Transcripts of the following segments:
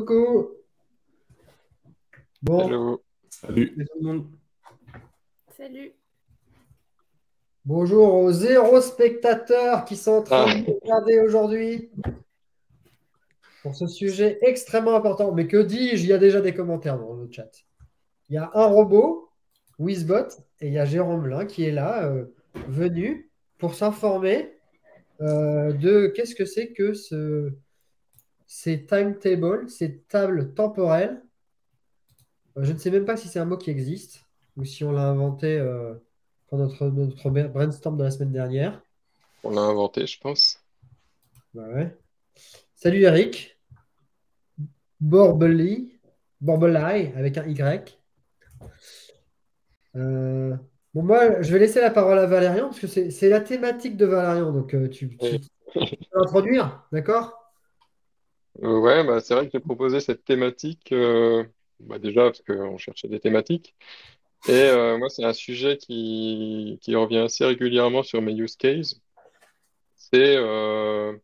Coucou. Bon, Hello. Salut. tout le monde. Salut. Bonjour aux 0 spectateurs qui sont en train de Ah, nous regarder aujourd'hui pour ce sujet extrêmement important. Mais que dis-je? Il y a déjà des commentaires dans le chat. Il y a un robot, Wizbot, et il y a Jérôme Lin qui est là, venu pour s'informer de qu'est-ce que c'est que ces timetables, ces tables temporelles. Je ne sais même pas si c'est un mot qui existe ou si on l'a inventé pour notre brainstorm de la semaine dernière. on l'a inventé, je pense. Bah ouais. Salut Eric, Borbeli, Borbelai avec un Y. Euh, bon, moi, je vais laisser la parole à Valérian parce que c'est la thématique de Valérian. Donc, tu Et- peux l'introduire, d'accord? ouais, bah, c'est vrai que j'ai proposé cette thématique, déjà parce qu'on cherchait des thématiques. Et moi, c'est un sujet qui revient assez régulièrement sur mes use cases. C'est de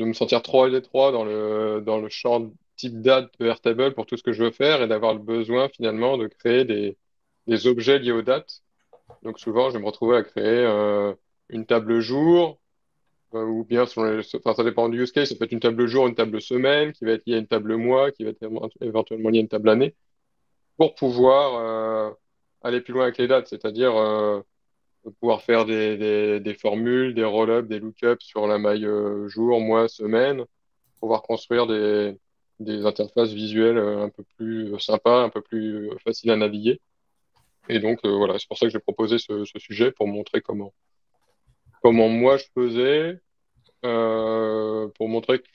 me sentir trop à l'étroit dans le champ type date de Airtable pour tout ce que je veux faire et d'avoir le besoin finalement de créer des objets liés aux dates. Donc souvent, je vais me retrouver à créer une table jour. Ou bien, enfin, ça dépend du use case, ça peut être une table jour, une table semaine, qui va être liée à une table mois, qui va être éventuellement liée à une table année, pour pouvoir aller plus loin avec les dates, c'est-à-dire pouvoir faire des formules, des roll-ups, des look-ups sur la maille jour, mois, semaine, pouvoir construire des interfaces visuelles un peu plus sympas, un peu plus faciles à naviguer. Et donc, voilà, c'est pour ça que j'ai proposé ce sujet, pour montrer comment moi je faisais, pour montrer que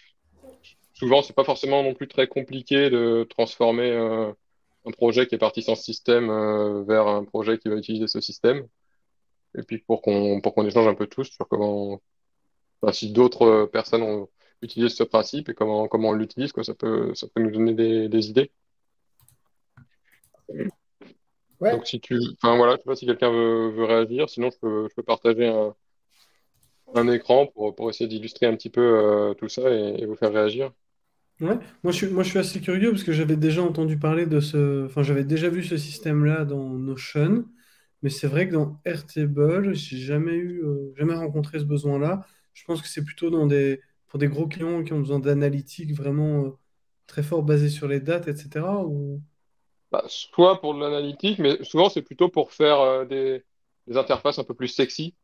souvent, c'est pas forcément non plus très compliqué de transformer un projet qui est parti sans système vers un projet qui va utiliser ce système. Et puis pour qu'on échange un peu tous sur enfin, si d'autres personnes utilisent ce principe et comment on l'utilise, quoi, ça peut nous donner des idées. Ouais. Donc enfin voilà, je sais pas si quelqu'un veut réagir, sinon je peux partager un écran pour essayer d'illustrer un petit peu tout ça et vous faire réagir. Ouais, moi je suis assez curieux parce que j'avais déjà entendu parler de ce. Enfin, j'avais déjà vu ce système-là dans Notion, mais c'est vrai que dans Airtable, j'ai jamais rencontré ce besoin-là. Je pense que c'est plutôt pour des gros clients qui ont besoin d'analytiques vraiment très fort basées sur les dates, etc. Ou... Bah, soit pour de l'analytique, mais souvent c'est plutôt pour faire des interfaces un peu plus sexy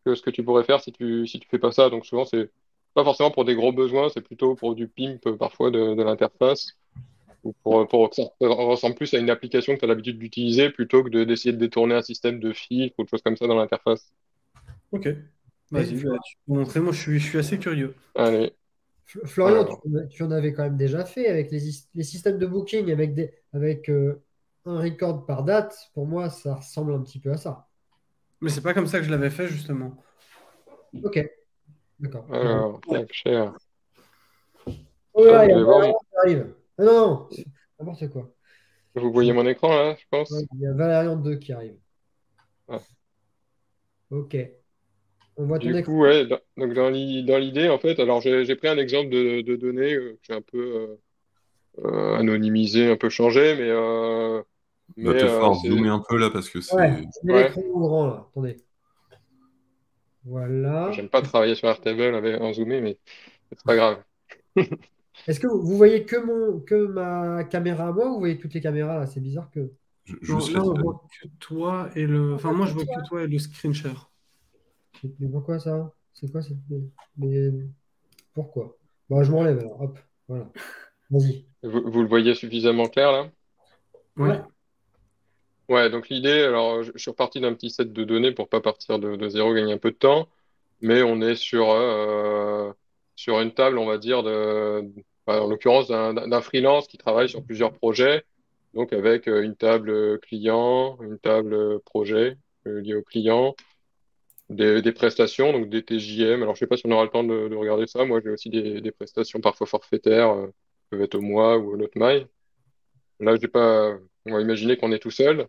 que ce que tu pourrais faire si tu fais pas ça. Donc souvent c'est pas forcément pour des gros besoins, c'est plutôt pour du pimp parfois de l'interface ou pour que ça ressemble plus à une application que tu as l'habitude d'utiliser plutôt que d'essayer de détourner un système de filtre ou de choses comme ça dans l'interface. Ok, Et vas-y, bah, tu peux montrer. Moi, je suis assez curieux. Allez, Florian, alors. tu en avais quand même déjà fait avec les systèmes de booking avec un record par date. Pour moi, ça ressemble un petit peu à ça. Mais c'est pas comme ça que je l'avais fait, justement. Ok, d'accord. Alors, tac, cher. Oh Hop, là, il y je a vais voir. Valérian qui arrive. Ah non, non, c'est n'importe quoi. Vous Je- voyez mon écran là, je ouais, pense. il y a Valérian 2 qui arrive. Ah. Ok. On voit ton Du écran. coup, ouais, donc dans l'idée, en fait, alors j'ai pris un exemple de données que j'ai un peu anonymisé, un peu changé, Va mais te falloir zoomer c'est un peu là parce que Ouais, c'est. je mets ouais. l'écran en grand là. Attendez. Voilà. J'aime pas travailler sur Airtable avec en zoomé, mais c'est pas grave. Est-ce que vous voyez que ma caméra à moi ou vous voyez toutes les caméras là? C'est bizarre que. Non, Juste là, la on tienne. voit que toi et le. Enfin, moi, je vois que toi et le screen share. Mais pourquoi ça? C'est quoi cette. Mais pourquoi? Bon, je m'enlève alors. Hop. Voilà. Vas-y. Vous le voyez suffisamment clair là? Oui. Ouais. Ouais, donc l'idée, alors je suis reparti d'un petit set de données pour pas partir de zéro, gagner un peu de temps, mais on est sur une table, on va dire, enfin, en l'occurrence d'un freelance qui travaille sur plusieurs projets, donc avec une table client, une table projet liée au client, des prestations, donc des TJM. Alors je sais pas si on aura le temps de regarder ça. Moi j'ai aussi des prestations parfois forfaitaires, qui peuvent être au mois ou au notre mail. Là j'ai pas, on va imaginer qu'on est tout seul.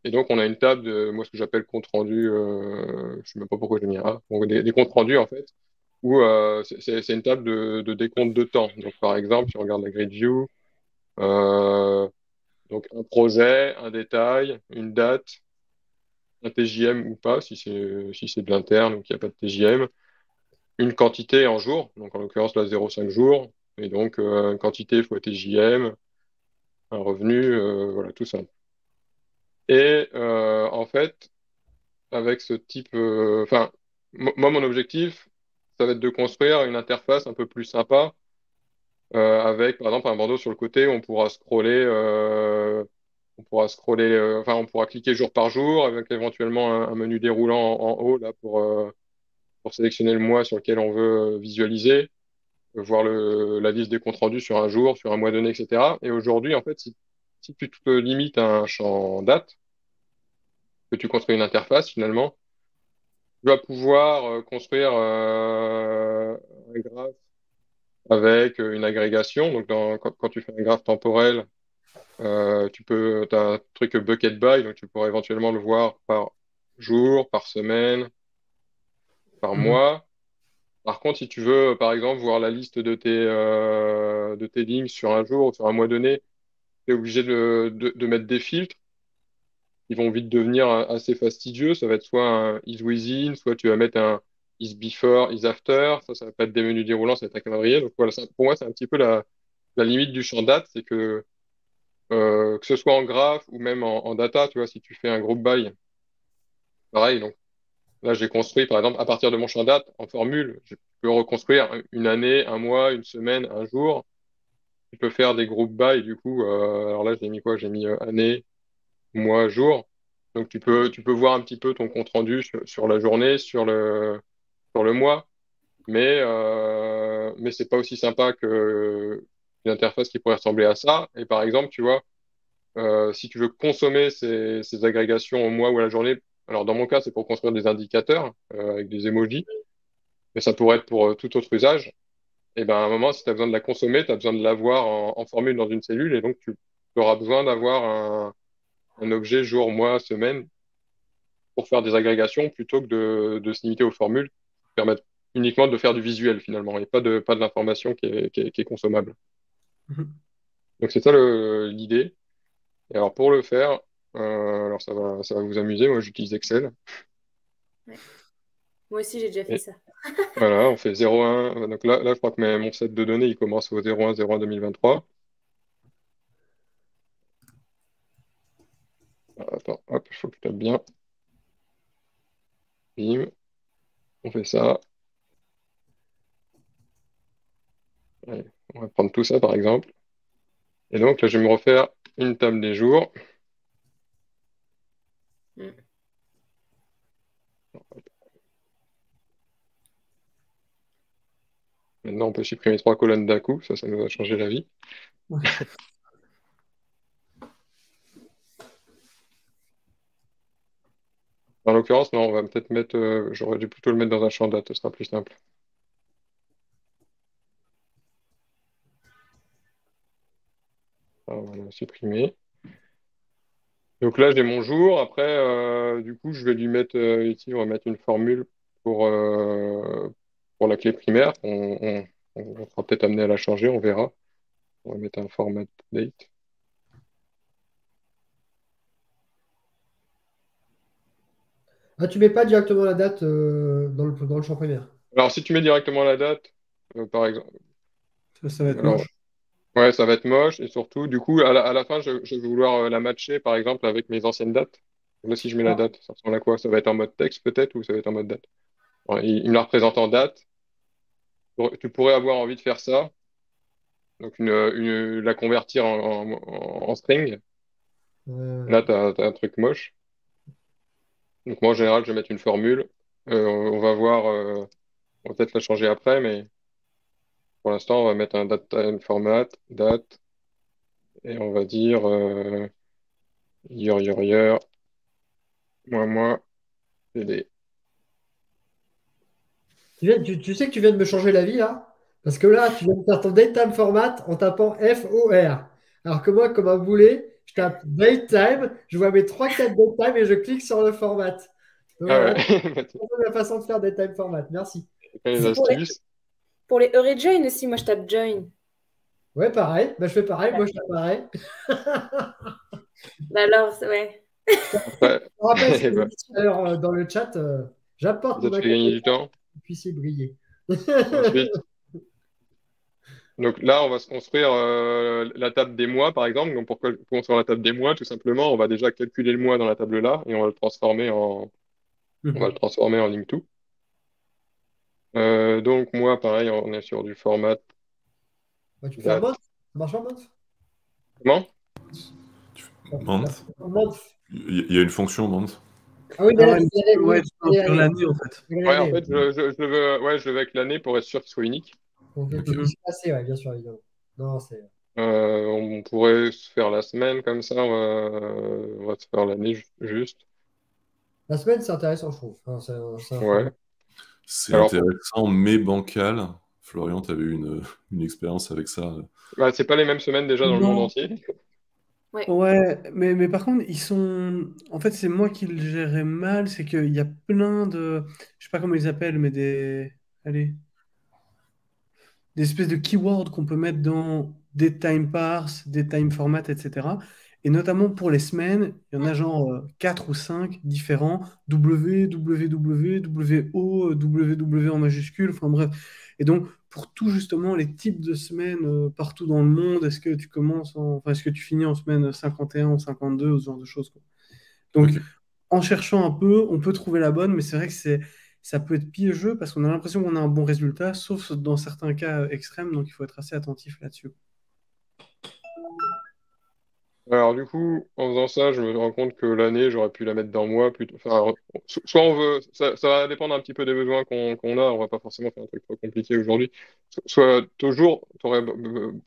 Et donc, on a une table de, moi, ce que j'appelle compte rendu, je sais même pas pourquoi j'ai mis un A, bon, des comptes rendus, en fait. où c'est une table de décompte de temps. Donc, par exemple, tu regardes la grid view, euh, donc un projet, un détail, une date, un TJM ou pas, si c'est de l'interne ou qu'il n'y a pas de TJM, une quantité en jours, donc en l'occurrence là 0,5 jours, et donc une quantité fois TJM, un revenu, voilà, tout ça. Et en fait, avec ce type, enfin, moi mon objectif, ça va être de construire une interface un peu plus sympa, avec par exemple un bandeau sur le côté où on pourra scroller, enfin on pourra cliquer jour par jour, avec éventuellement un menu déroulant en haut là pour sélectionner le mois sur lequel on veut visualiser, voir la liste des comptes rendus sur un jour, sur un mois donné, etc. Et aujourd'hui, en fait, si tu te limites à un champ date, que tu construis une interface finalement, tu vas pouvoir construire un graphe avec une agrégation. Donc, quand tu fais un graphe temporel, t'as un truc bucket by, donc tu pourrais éventuellement le voir par jour, par semaine, par Mhm. mois. Par contre, si tu veux, par exemple, voir la liste de tes lignes sur un jour ou sur un mois donné, tu es obligé de mettre des filtres. Ils vont vite devenir assez fastidieux. Ça va être soit un is within, soit tu vas mettre un is before, is after. Ça va pas être des menus déroulants, ça va être un calendrier. Donc voilà, pour moi, c'est un petit peu la limite du champ date, c'est que ce soit en graphe ou même en data, tu vois, si tu fais un group by, pareil. Donc là, j'ai construit, par exemple, à partir de mon champ date, en formule, je peux reconstruire une année, un mois, une semaine, un jour. Tu peux faire des group by, du coup, alors là, j'ai mis quoi? J'ai mis année, mois, jour. Donc tu peux voir un petit peu ton compte rendu sur la journée, sur le mois, mais c'est pas aussi sympa que une interface qui pourrait ressembler à ça. Et par exemple, tu vois, si tu veux consommer ces agrégations au mois ou à la journée, alors dans mon cas, c'est pour construire des indicateurs avec des emojis, mais ça pourrait être pour tout autre usage. Et ben à un moment, si tu as besoin de la consommer, tu as besoin de l'avoir en formule dans une cellule, et donc tu auras besoin d'avoir un objet jour, mois, semaine pour faire des agrégations plutôt que de se limiter aux formules qui permettent uniquement de faire du visuel finalement et pas de l'information qui est consommable. Mhm. Donc c'est ça l'idée. Et alors pour le faire, alors ça va vous amuser, moi j'utilise Excel. Ouais. Moi aussi, j'ai déjà fait Et ça. voilà, on fait 0,1. Donc là, je crois que mon set de données, il commence au 0,1, 0,1 2023. Attends, hop, il faut que je tape bien. Bim, on fait ça. Allez, on va prendre tout ça par exemple. Et donc là, je vais me refaire une table des jours. Mm. Maintenant, on peut supprimer 3 colonnes d'un coup. Ça nous a changé la vie. Ouais. En l'occurrence, non, on va peut-être mettre. J'aurais dû plutôt le mettre dans un champ date, ce sera plus simple. Alors, voilà, supprimer. Donc là, j'ai mon jour. Après, du coup, je vais lui mettre ici, on va mettre une formule pour la clé primaire. On sera peut-être amené à la changer, on verra. On va mettre un format date. Ah, tu mets pas directement la date dans le champ primaire. Alors, si tu mets directement la date, par exemple, Ça va être alors, moche. ouais, ça va être moche. Et surtout, du coup, à la fin, je vais vouloir la matcher, par exemple, avec mes anciennes dates. Là, si je mets la Ah, date, ça ressemble à quoi? Ça va être en mode texte, peut-être, ou ça va être en mode date? Ouais, il me la représente en date. Tu pourrais avoir envie de faire ça, donc la convertir en string. euh, Là, tu as un truc moche. Donc moi, en général, je vais mettre une formule. On va voir, on va peut-être la changer après, mais pour l'instant, on va mettre un date time format, date, et on va dire year, moi, td. tu sais que tu viens de me changer la vie là? Parce que là, tu viens de faire ton datetime format en tapant FOR. Alors que moi, comme un boulet, je tape datetime, je vois mes 3-4 datetime et je clique sur le format. Donc Ah voilà, ouais, c'est la façon de faire datetime format. Merci. les C'est astuces. pour les Join aussi, moi je tape Join. Ouais, pareil. Bah, je fais pareil. Ouais. Moi, je fais pareil. Bah alors, ouais. Après, Je me rappelle ce eh que j'ai ben, dit tout à l'heure dans le chat. J'apporte ça mon te fait gagner accompagnement du temps. pour que vous puissiez briller. Ensuite, donc là, on va se construire la table des mois, par exemple. Donc pour construire la table des mois, tout simplement, on va déjà calculer le mois dans la table là et on va le transformer en link2. Donc moi, pareil, on est sur du format Bah, tu peux faire date. month. Ça marche en month. Comment? Month. Month. Il y a une fonction month. Ah oui, mais Ah là, ouais, tu mais fais ouais, oui, tu peux inclure l'année en fait. Ouais, en fait, je le veux, ouais, je le veux avec l'année pour être sûr qu'il soit unique. Donc, tu Ok. puisses passer, ouais, bien sûr, évidemment. Non, c'est. On pourrait se faire la semaine comme ça, on va se faire l'année juste. La semaine, c'est intéressant, je trouve. Enfin, c'est un format. Ouais. C'est Alors, intéressant, mais bancal. Florian, tu avais eu une expérience avec ça. bah, c'est pas les mêmes semaines déjà dans le monde Non. entier. Ouais. Ouais, mais par contre, ils sont. En fait, c'est moi qui le gérais mal, c'est qu'il y a plein de. Je sais pas comment ils appellent, mais des. Allez. Des espèces de keywords qu'on peut mettre dans des time parse, des time formats, etc. Et notamment pour les semaines, il y en a genre 4 ou 5 différents, W, WW, WO, WW en majuscule, enfin bref. Et donc, pour tout justement les types de semaines partout dans le monde, est-ce que tu commences enfin, est-ce que tu finis en semaine 51 ou 52 ou ce genre de choses, quoi. Donc, Ok. en cherchant un peu, on peut trouver la bonne, mais c'est vrai que ça peut être piégeux parce qu'on a l'impression qu'on a un bon résultat, sauf dans certains cas extrêmes, donc il faut être assez attentif là-dessus. Alors du coup, en faisant ça, je me rends compte que l'année, j'aurais pu la mettre dans mois plutôt. Enfin, soit on veut, ça va dépendre un petit peu des besoins qu'on a. On va pas forcément faire un truc trop compliqué aujourd'hui. Soit toujours,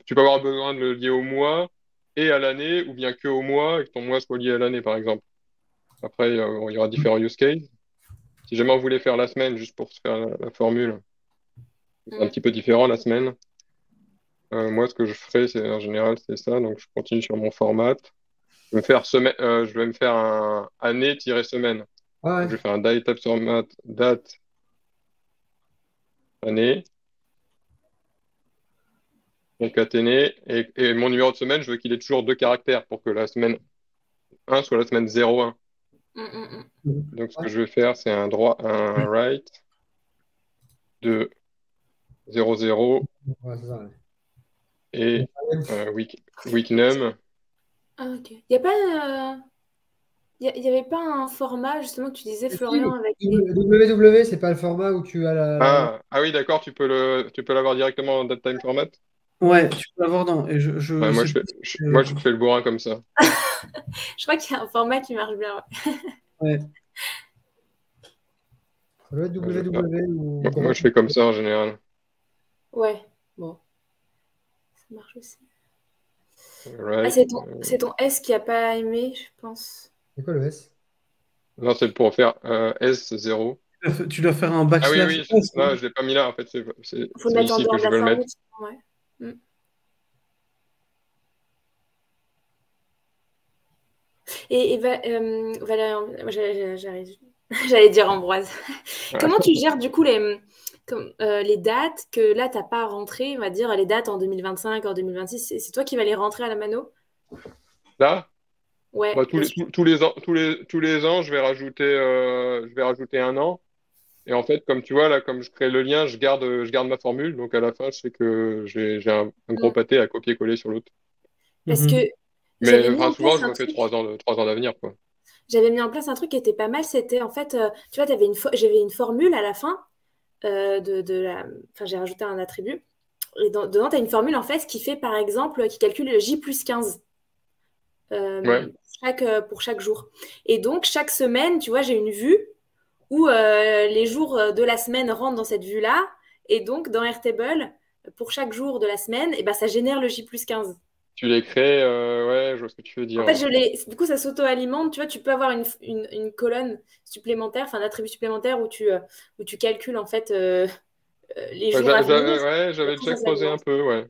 tu peux avoir besoin de le lier au mois et à l'année, ou bien que au mois et que ton mois soit lié à l'année, par exemple. Après, il y aura différents use cases. Si jamais on voulait faire la semaine, juste pour se faire la formule, c'est un Mm. petit peu différent la semaine. Moi, ce que je ferais, c'est en général, c'est ça. Donc, je continue sur mon format. Je vais me faire un année-semaine. Ah Donc, ouais. je vais faire un date type format date année concaténé et mon numéro de semaine, je veux qu'il ait toujours 2 caractères pour que la semaine 1 soit la semaine 01. Mm, mm, Donc, ce que je vais faire, c'est un write de 00 Ouais, c'est ça, ouais. et week num. Ah, ok. Y a pas, y avait pas un format justement que tu disais, Et si, Florian, avec les. WW, c'est pas le format où tu as Ah oui, d'accord, tu peux l'avoir directement en date time format. Ouais, tu peux l'avoir dans. Et je Ouais, sais plus. moi, je fais le bourrin comme ça. Je crois qu'il y a un format qui marche bien. Ouais. Ça doit être Je- WW ou moi, grand. je fais comme ça en général. Ouais. Bon, ça marche aussi. Ah, Right. c'est ton S qui a pas aimé, je pense. C'est quoi le S? Non, c'est pour faire S0. Tu dois faire un Ah oui, backslash oui, S, non. non, je l'ai pas mis là, en fait, Faut le c'est mettre en ici que dehors de je la veux le mettre. formule, sinon, ouais. Mm. Valérian, moi, j'allais dire Ambroise. Ouais. Comment tu gères du coup les dates que là, t'as pas rentrées, on va dire les dates en 2025, en 2026, c'est toi qui vas les rentrer à la mano? Là, Ouais, bah, tous les ans, tous les ans, je vais rajouter un an. Et en fait, comme tu vois, là, comme je crée le lien, je garde ma formule. Donc, à la fin, je sais que j'ai un gros Mm. pâté à copier-coller sur l'autre. Parce que Mhm. j'avais Mais mis enfin, en place souvent, je un me fais truc. 3 ans d'avenir, quoi. J'avais mis en place un truc qui était pas mal, c'était en fait, tu vois, j'avais une formule à la fin de la. Enfin, j'ai rajouté un attribut. Et dedans, tu as une formule en fait qui fait par exemple, qui calcule le J plus 15 Ouais, pour chaque jour. Et donc, chaque semaine, tu vois, j'ai une vue où les jours de la semaine rentrent dans cette vue-là. Et donc, dans Airtable, pour chaque jour de la semaine, et ben, ça génère le J plus 15. tu les crées, ouais, je vois ce que tu veux dire. En fait, Ouais. du coup, ça s'auto-alimente. Tu vois, tu peux avoir une colonne supplémentaire, enfin un attribut supplémentaire où tu calcules en fait les Ouais, jours à venir. ouais, Et j'avais après, déjà ça creusé un s'alimente. peu, ouais.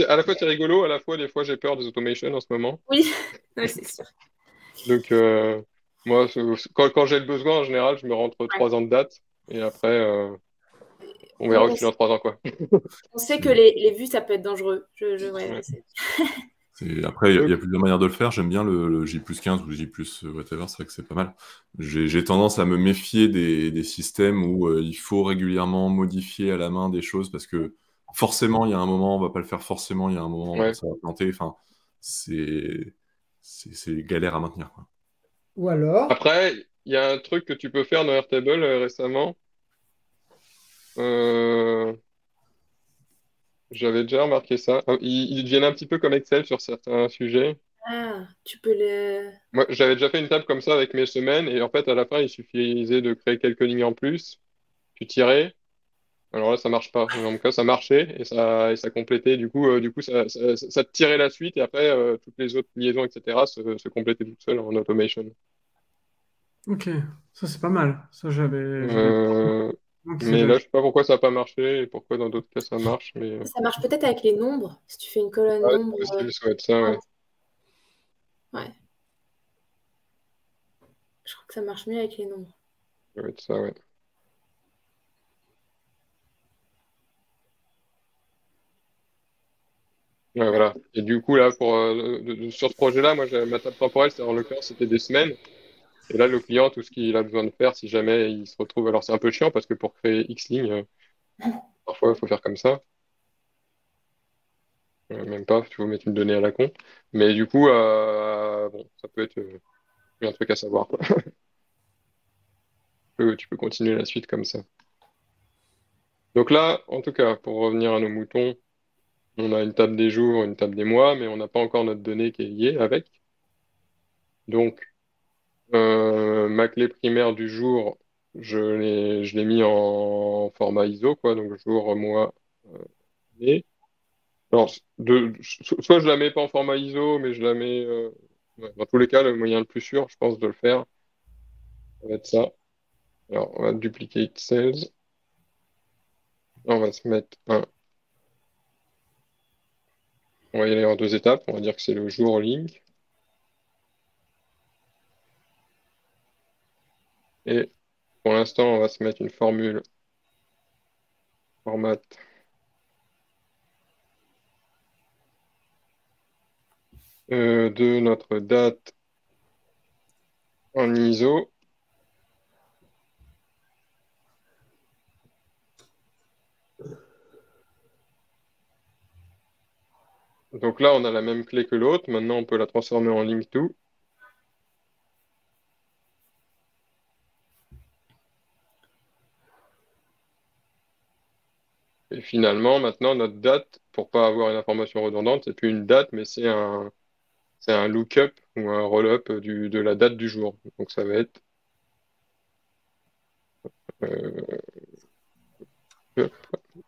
À la fois, c'est rigolo, à la fois, des fois, j'ai peur des automations en ce moment. Oui, oui, c'est sûr. Donc, moi, quand j'ai le besoin, en général, je me rentre Ouais. 3 ans de date. Et après, On Ouais, verra aussi dans 3 ans, quoi. on sait que C'est- les vues, ça peut être dangereux. Ouais, Ouais. Après, il y a Donc, plusieurs manières de le faire. J'aime bien le J+15 ou le J+, whatever, c'est vrai que c'est pas mal. J'ai tendance à me méfier des systèmes où il faut régulièrement modifier à la main des choses parce que forcément, il y a un moment, on va pas le faire forcément, il y a un moment, ouais. ça va planter. Enfin, c'est c'est galère à maintenir, quoi. Ou alors, Après, il y a un truc que tu peux faire dans Airtable récemment. Euh, J'avais déjà remarqué ça. Ils deviennent un petit peu comme Excel sur certains sujets. Ah, tu peux le. Moi, j'avais déjà fait une table comme ça avec mes semaines, et en fait, à la fin, il suffisait de créer quelques lignes en plus. Tu tirais. Alors là, ça marche pas. Dans mon cas, ça marchait et ça complétait. Du coup, ça te tirait la suite et après, toutes les autres liaisons, etc., se complétaient toutes seules en automation. Ok, ça c'est pas mal. Ça j'avais pas Euh, manqué mais là, là. je sais pas pourquoi ça n'a pas marché et pourquoi dans d'autres cas ça marche. Mais Ça marche peut-être avec les nombres. Si tu fais une colonne ouais, nombre. c'est possible, ça doit être ça, ouais. Ouais, je crois que ça marche mieux avec les nombres. Ça doit être ça, ouais. Ouais, voilà. Et du coup, là, sur ce projet-là, moi, ma table temporelle, en l'occurrence, c'était des semaines. Et là, le client, tout ce qu'il a besoin de faire, si jamais il se retrouve, alors c'est un peu chiant parce que pour créer X lignes, parfois, il faut faire comme ça. Même pas, tu faut mettre une donnée à la con. Mais du coup, bon, ça peut être un truc à savoir, quoi. Tu peux continuer la suite comme ça. Donc là, en tout cas, pour revenir à nos moutons, on a une table des jours, une table des mois, mais on n'a pas encore notre donnée qui est liée avec. Donc, ma clé primaire du jour, je l'ai mis en format ISO, quoi, donc jour, mois, année. Alors, soit je la mets pas en format ISO, mais je la mets. Ouais, dans tous les cas, le moyen le plus sûr, je pense, de le faire, ça va être ça. Alors, on va dupliquer cells. On va se mettre on va y aller en 2 étapes. On va dire que c'est le jour link. Et pour l'instant, on va se mettre une formule format de notre date en ISO. Donc là, on a la même clé que l'autre. Maintenant, on peut la transformer en link to. Et finalement, maintenant, notre date, pour pas avoir une information redondante, c'est plus une date, mais c'est un lookup ou un roll-up de la date du jour. Donc ça va être euh,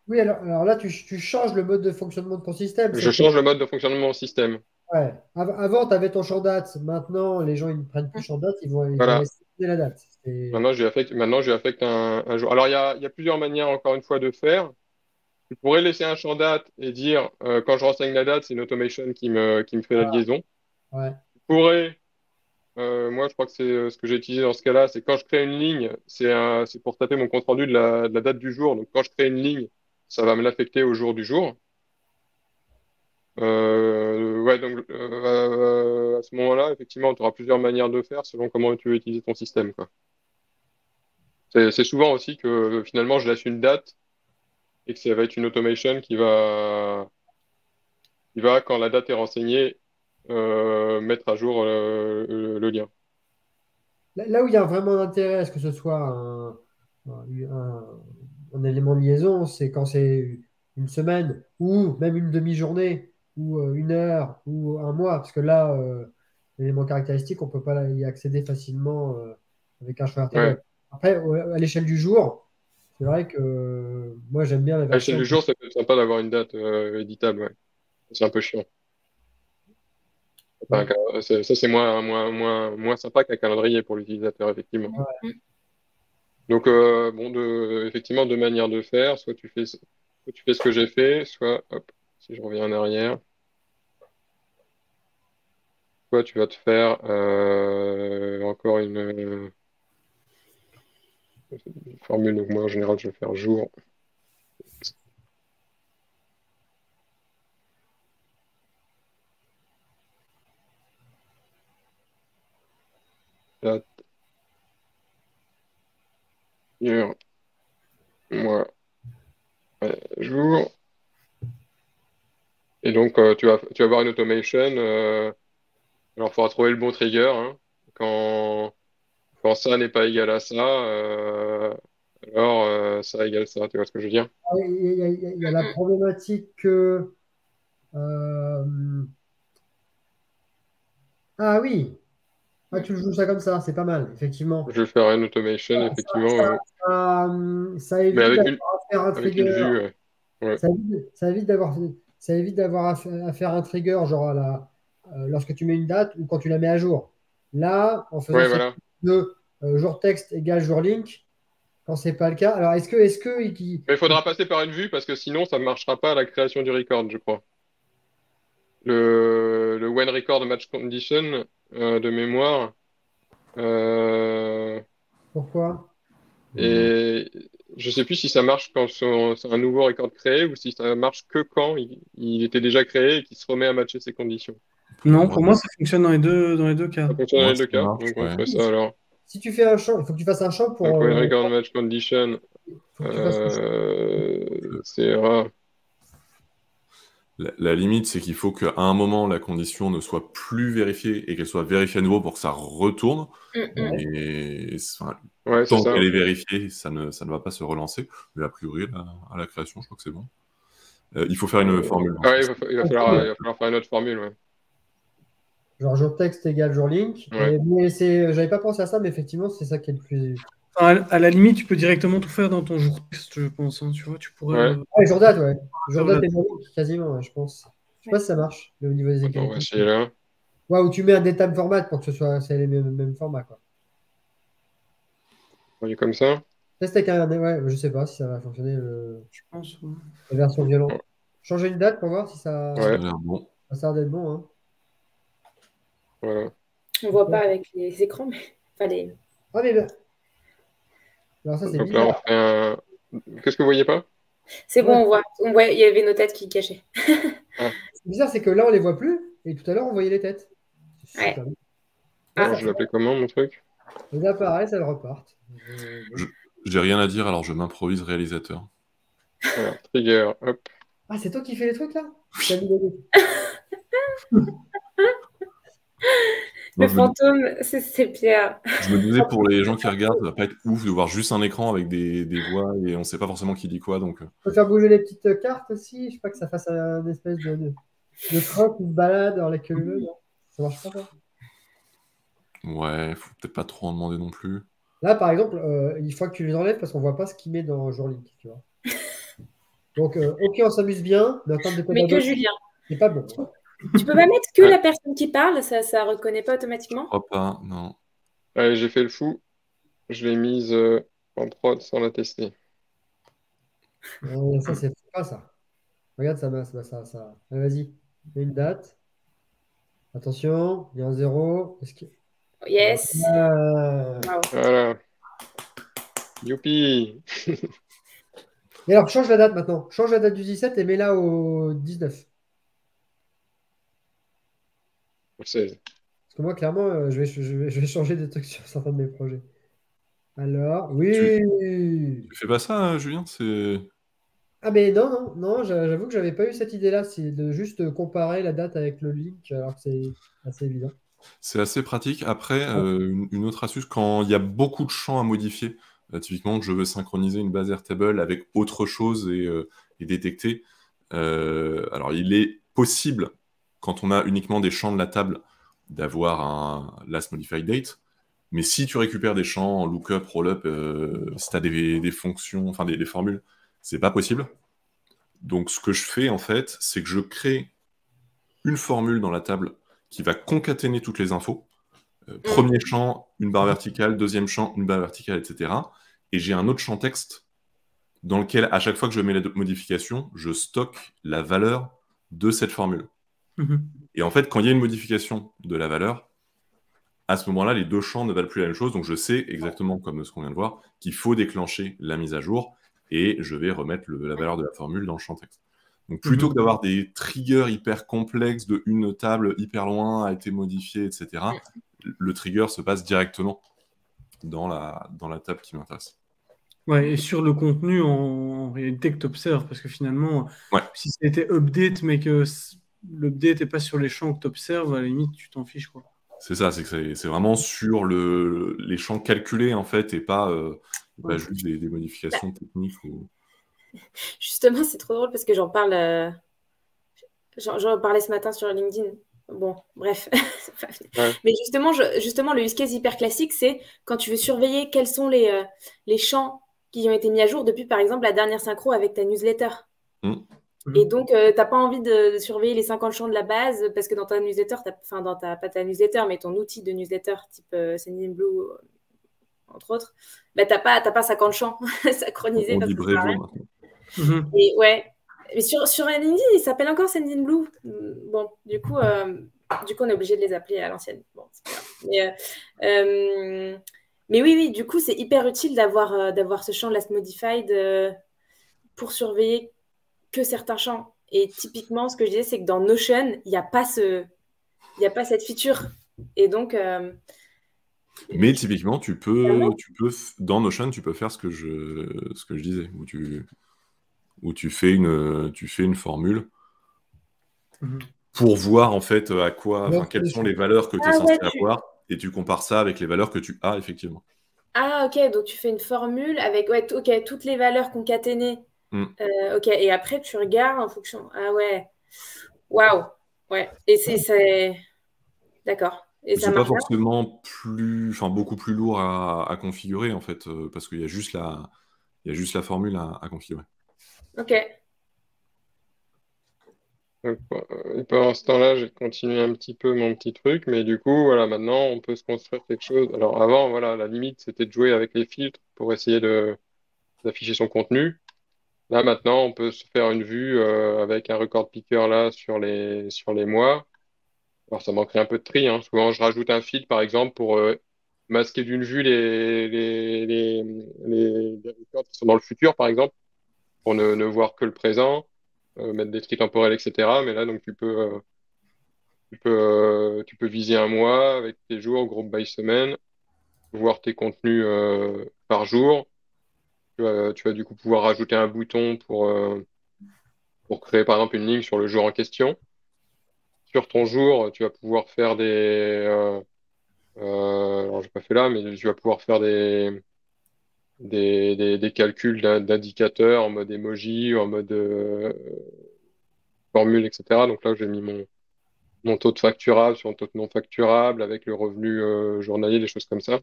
oui, alors là, tu changes le mode de fonctionnement de ton système. je C'est que, change le mode de fonctionnement de mon système. ouais, avant, tu avais ton champ date. Maintenant, les gens, ils ne prennent plus champ date, ils vont Voilà. essayer la date. Maintenant, je lui affecte un jour. Alors, il y a plusieurs manières, encore une fois, de faire. Je pourrais laisser un champ date et dire, quand je renseigne la date, c'est une automation qui me fait la liaison. Ouais. Je pourrais, moi, je crois que c'est ce que j'ai utilisé dans ce cas-là, c'est quand je crée une ligne, c'est pour taper mon compte-rendu de la date du jour. Donc, quand je crée une ligne, ça va me l'affecter au jour du jour. Ouais, donc à ce moment-là, effectivement, tu auras plusieurs manières de faire selon comment tu veux utiliser ton système, quoi. C'est souvent aussi que finalement, je laisse une date et que ça va être une automation qui va, quand la date est renseignée, mettre à jour le lien. Là où il y a vraiment d'intérêt à ce que ce soit un- un élément de liaison, c'est quand c'est une semaine ou même une demi-journée ou une heure ou un mois, parce que là, l'élément caractéristique, on ne peut pas y accéder facilement avec un choix Ouais. Airtable. Après, à l'échelle du jour, c'est vrai que moi, j'aime bien la À l'échelle version. du jour, ça peut être sympa d'avoir une date éditable, ouais. C'est un peu chiant. Enfin, Ouais. ça, c'est moins sympa qu'un calendrier pour l'utilisateur, effectivement. Donc, bon, effectivement, 2 manières de faire. Soit tu fais ce que j'ai fait, soit, hop, si je reviens en arrière, soit tu vas te faire encore une formule. Donc, moi, en général, je vais faire jour. date, heure, mois, jour. Et donc, tu vas avoir une automation. Alors, il faudra trouver le bon trigger, hein. Quand ça n'est pas égal à ça, alors ça égale ça. Tu vois ce que je veux dire? Il y a la problématique que. euh, Ah oui, ah, tu le joues ça comme ça, c'est pas mal, effectivement. Je vais faire une automation, effectivement, Ça, ouais. ça Mais évite d'avoir à faire un avec une trigger. vue, ouais. Ouais. Ça évite d'avoir à faire un trigger, genre lorsque tu mets une date ou quand tu la mets à jour. Là, en faisant Ouais, cette voilà. de jour texte égale jour link, quand c'est pas le cas. Alors, Mais il faudra passer par une vue parce que sinon, ça ne marchera pas à la création du record, je crois. Le when record match condition de mémoire. euh, Pourquoi? et je sais plus si ça marche quand c'est un nouveau record créé ou si ça marche que quand il était déjà créé et qu'il se remet à matcher ses conditions. Non, Moi, pour moi, ça fonctionne dans les deux cas. Ça fonctionne dans moi, les ça deux cas, marche, donc on ouais. fait ça alors. Si tu fais un champ, il faut que tu fasses un champ Donc pour. when record match condition, Faut que tu fasses un champ. c'est La limite, c'est qu'il faut qu'à un moment, la condition ne soit plus vérifiée et qu'elle soit vérifiée à nouveau pour que ça retourne. Et enfin, ouais, c'est tant ça. qu'elle est vérifiée, ça ne va pas se relancer. Mais a priori, à la création, je crois que c'est bon. Il faut faire une formule. Ah ouais, il va falloir faire une autre formule, ouais. Genre jour texte égale jour link. Ouais. J'avais pas pensé à ça, mais effectivement, c'est ça qui est le plus. Enfin, à la limite, tu peux directement tout faire dans ton jour texte, je pense, hein, tu vois, tu pourrais. Ouais. Ouais, jour date, ouais. Jour Jour date et jour link, quasiment, ouais, je pense. Je sais pas si ça marche au niveau des Attends, on va égalités. essayer là. Ouais, ou tu mets un data format pour que c'est les mêmes formats, quoi. On est comme ça. Test avec ouais, je sais pas si ça va fonctionner, Je pense. Ouais. la version violente. Ouais. Changer une date pour voir si ça, Ça a Ouais, l'air bon. ça a l'air d'être bon, hein. voilà. On voit pas avec les écrans, mais enfin les. Ah, mais alors ça, c'est Donc là, on bizarre. fait un. Qu'est-ce que vous voyez pas? C'est bon, on voit, il y avait nos têtes qui cachaient. Ah, C'est bizarre, c'est que là, on les voit plus, et tout à l'heure, on voyait les têtes. C'est Ouais. super. Là, alors, ça, je l'appelais comment, mon truc? les appareils, ça le repartent. J'ai rien à dire, alors je m'improvise réalisateur. Alors, trigger, hop. Ah, c'est toi qui fais les trucs, là? T'as mis les- Non, Le fantôme, c'est Pierre. je me disais, pour les gens qui regardent, ça va pas être ouf de voir juste un écran avec des voix et on sait pas forcément qui dit quoi. Donc, On peut faire bouger les petites cartes aussi. Je sais pas que ça fasse un espèce de croc ou de balade dans la queue leu, non? Ça marche pas, ça? ouais, faut peut-être pas trop en demander non plus. Là, par exemple, il faut que tu les enlèves parce qu'on voit pas ce qu'il met dans Jour Link, tu vois. Donc, ok, on s'amuse bien, mais en termes de Mais que pédagogie, Julien. c'est pas bon. Tu peux pas mettre que Ouais. la personne qui parle, ça reconnaît pas automatiquement? Je crois pas, non. Allez, j'ai fait le fou. Je l'ai mise en prod sans la tester. Ça, c'est pas ça. Regarde, ça. Allez, vas-y, mets une date. Attention, il y a un zéro. Yes. Ah. Wow. Voilà. Youpi! Et alors, change la date maintenant. Change la date du 17 et mets-la au 19. Au 16. Parce que moi, clairement, je vais changer des trucs sur certains de mes projets. Alors, oui. Tu fais pas ça, Julien? C'est. Ah, mais non, j'avoue que j'avais pas eu cette idée-là. C'est de juste comparer la date avec le link, alors que c'est assez évident. C'est assez pratique. Après, une autre astuce, quand il y a beaucoup de champs à modifier, typiquement que je veux synchroniser une base Airtable avec autre chose et détecter, alors il est possible, quand on a uniquement des champs de la table, d'avoir un last modified date. Mais si tu récupères des champs en lookup, rollup, si tu as des fonctions, enfin des formules, c'est pas possible. Donc ce que je fais en fait, c'est que je crée une formule dans la table qui va concaténer toutes les infos. Premier champ, une barre verticale, deuxième champ, une barre verticale, etc. Et j'ai un autre champ texte dans lequel, à chaque fois que je mets la modification, je stocke la valeur de cette formule. Et en fait, quand il y a une modification de la valeur, à ce moment-là, les deux champs ne valent plus la même chose. Donc je sais exactement, comme ce qu'on vient de voir, qu'il faut déclencher la mise à jour et je vais remettre la valeur de la formule dans le champ texte. Donc plutôt que d'avoir des triggers hyper complexes de une table hyper loin a été modifiée, etc., le trigger se passe directement dans la table qui m'intéresse. Ouais, et sur le contenu en réalité que tu observes, parce que finalement, Ouais. si c'était update, mais que l'update n'est pas sur les champs que tu observes, à la limite, tu t'en fiches, quoi. C'est ça, c'est vraiment sur les champs calculés, en fait, et pas juste des modifications techniques. Justement, c'est trop drôle parce que j'en parlais ce matin sur LinkedIn. Bon, bref. Ouais. Mais justement, le use case hyper classique, c'est quand tu veux surveiller quels sont les champs qui ont été mis à jour depuis, par exemple, la dernière synchro avec ta newsletter. Et donc, tu n'as pas envie de surveiller les 50 champs de la base parce que dans ta newsletter, pas ta newsletter, mais ton outil de newsletter type Sendinblue, entre autres, bah, tu n'as pas 50 champs synchronisés. On dit Brevo maintenant. Et ouais. Mais sur LinkedIn, il s'appelle encore Sendinblue. Bon, du coup, on est obligé de les appeler à l'ancienne. Bon, c'est pas grave. Mais oui, du coup, c'est hyper utile d'avoir ce champ Last Modified pour surveiller que certains champs. Et typiquement, ce que je disais, c'est que dans Notion, il n'y a pas cette feature. Et donc... mais typiquement, dans Notion, tu peux faire ce que je disais, où tu fais une formule pour voir en fait quelles sont les valeurs que tu es censé avoir, et tu compares ça avec les valeurs que tu as effectivement. Ah ok, donc tu fais une formule avec toutes les valeurs concaténées. Ok, et après tu regardes en fonction. Ah ouais, waouh, ouais. Et c'est d'accord. Et ça c'est pas marche bien. forcément beaucoup plus lourd à configurer en fait, parce qu'il y a juste la formule à configurer. Ok. Donc, pendant ce temps-là, j'ai continué un petit peu mon petit truc, mais du coup, voilà, maintenant, on peut se construire quelque chose. Alors avant, voilà, la limite, c'était de jouer avec les filtres pour essayer d'afficher son contenu. Là, maintenant, on peut se faire une vue avec un record picker là sur les mois. Alors, ça manquerait un peu de tri, hein. Souvent, je rajoute un filtre, par exemple, pour masquer d'une vue les records qui sont dans le futur, par exemple, pour ne voir que le présent, mettre des tris temporels, etc. Mais là, donc, tu peux viser un mois avec tes jours, groupe by semaine, voir tes contenus par jour. Tu vas du coup pouvoir rajouter un bouton pour créer par exemple une ligne sur le jour en question. Sur ton jour, tu vas pouvoir faire alors j'ai pas fait là, mais tu vas pouvoir faire des calculs d'indicateurs en mode emoji, en mode formule, etc. Donc là, j'ai mis mon taux de facturable sur mon taux de non facturable avec le revenu journalier, des choses comme ça.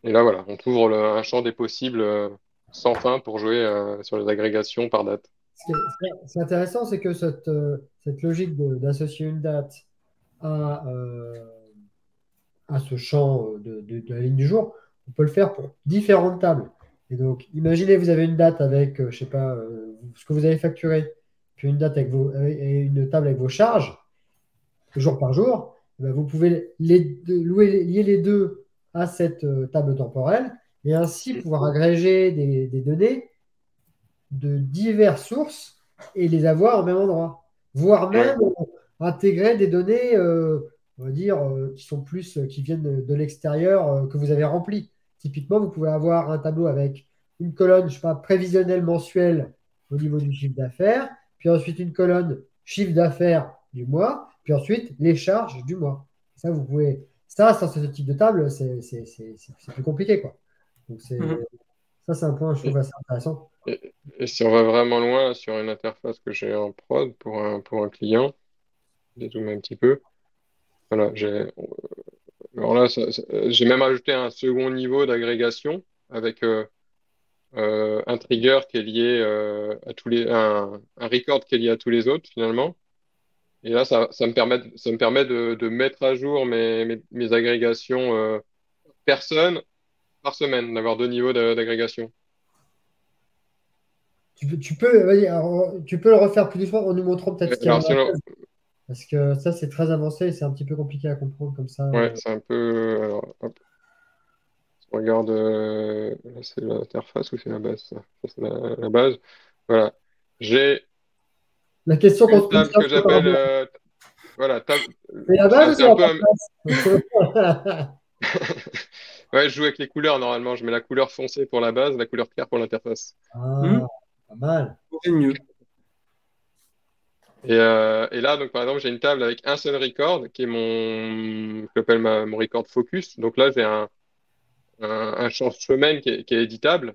Et là, voilà, on t'ouvre un champ des possibles sans fin pour jouer sur les agrégations par date. Ce qui est intéressant, c'est que cette logique d'associer une date à ce champ de la ligne du jour, on peut le faire pour différentes tables. Et donc, imaginez, vous avez une date avec, je sais pas, ce que vous avez facturé, puis une date et une table avec vos charges, jour par jour. Ben, vous pouvez lier les deux à cette table temporelle et ainsi pouvoir agréger des données de diverses sources et les avoir au même endroit. Voire même intégrer des données, on va dire, qui viennent de l'extérieur, que vous avez rempli. Typiquement, vous pouvez avoir un tableau avec une colonne, je sais pas, prévisionnelle mensuelle au niveau du chiffre d'affaires, puis ensuite une colonne chiffre d'affaires du mois, puis ensuite les charges du mois. Ça, vous pouvez. Ça, sans ce type de table, c'est plus compliqué, quoi. Donc, ça, c'est un point, je trouve, assez intéressant. Et si on va vraiment loin sur une interface que j'ai en prod pour un client, je vais zoomer un petit peu. Voilà, alors là, j'ai même ajouté un second niveau d'agrégation avec un trigger qui est lié à un record qui est lié à tous les autres finalement. Et là, ça me permet de mettre à jour mes agrégations personnes par semaine, d'avoir deux niveaux d'agrégation. Vas-y, alors, tu peux le refaire plus doucement en nous montrant peut-être ce qu'il y a Alors, dans la sinon, base. Parce que ça, c'est très avancé et c'est un petit peu compliqué à comprendre comme ça. ouais, c'est un peu. Alors, hop, on regarde. Là, c'est l'interface ou c'est la base, ça? Ça, c'est la base. Voilà. J'ai La question qu'on une se pose, table que j'appelle voilà, C'est la base ou c'est c'est un la peu passe? Ouais, je joue avec les couleurs normalement. Je mets la couleur foncée pour la base, la couleur claire pour l'interface. Hmm, Pas mal. c'est mieux. Et là, donc par exemple, j'ai une table avec un seul record qui est je l'appelle mon record focus. Donc là, j'ai un champ semaine qui est éditable.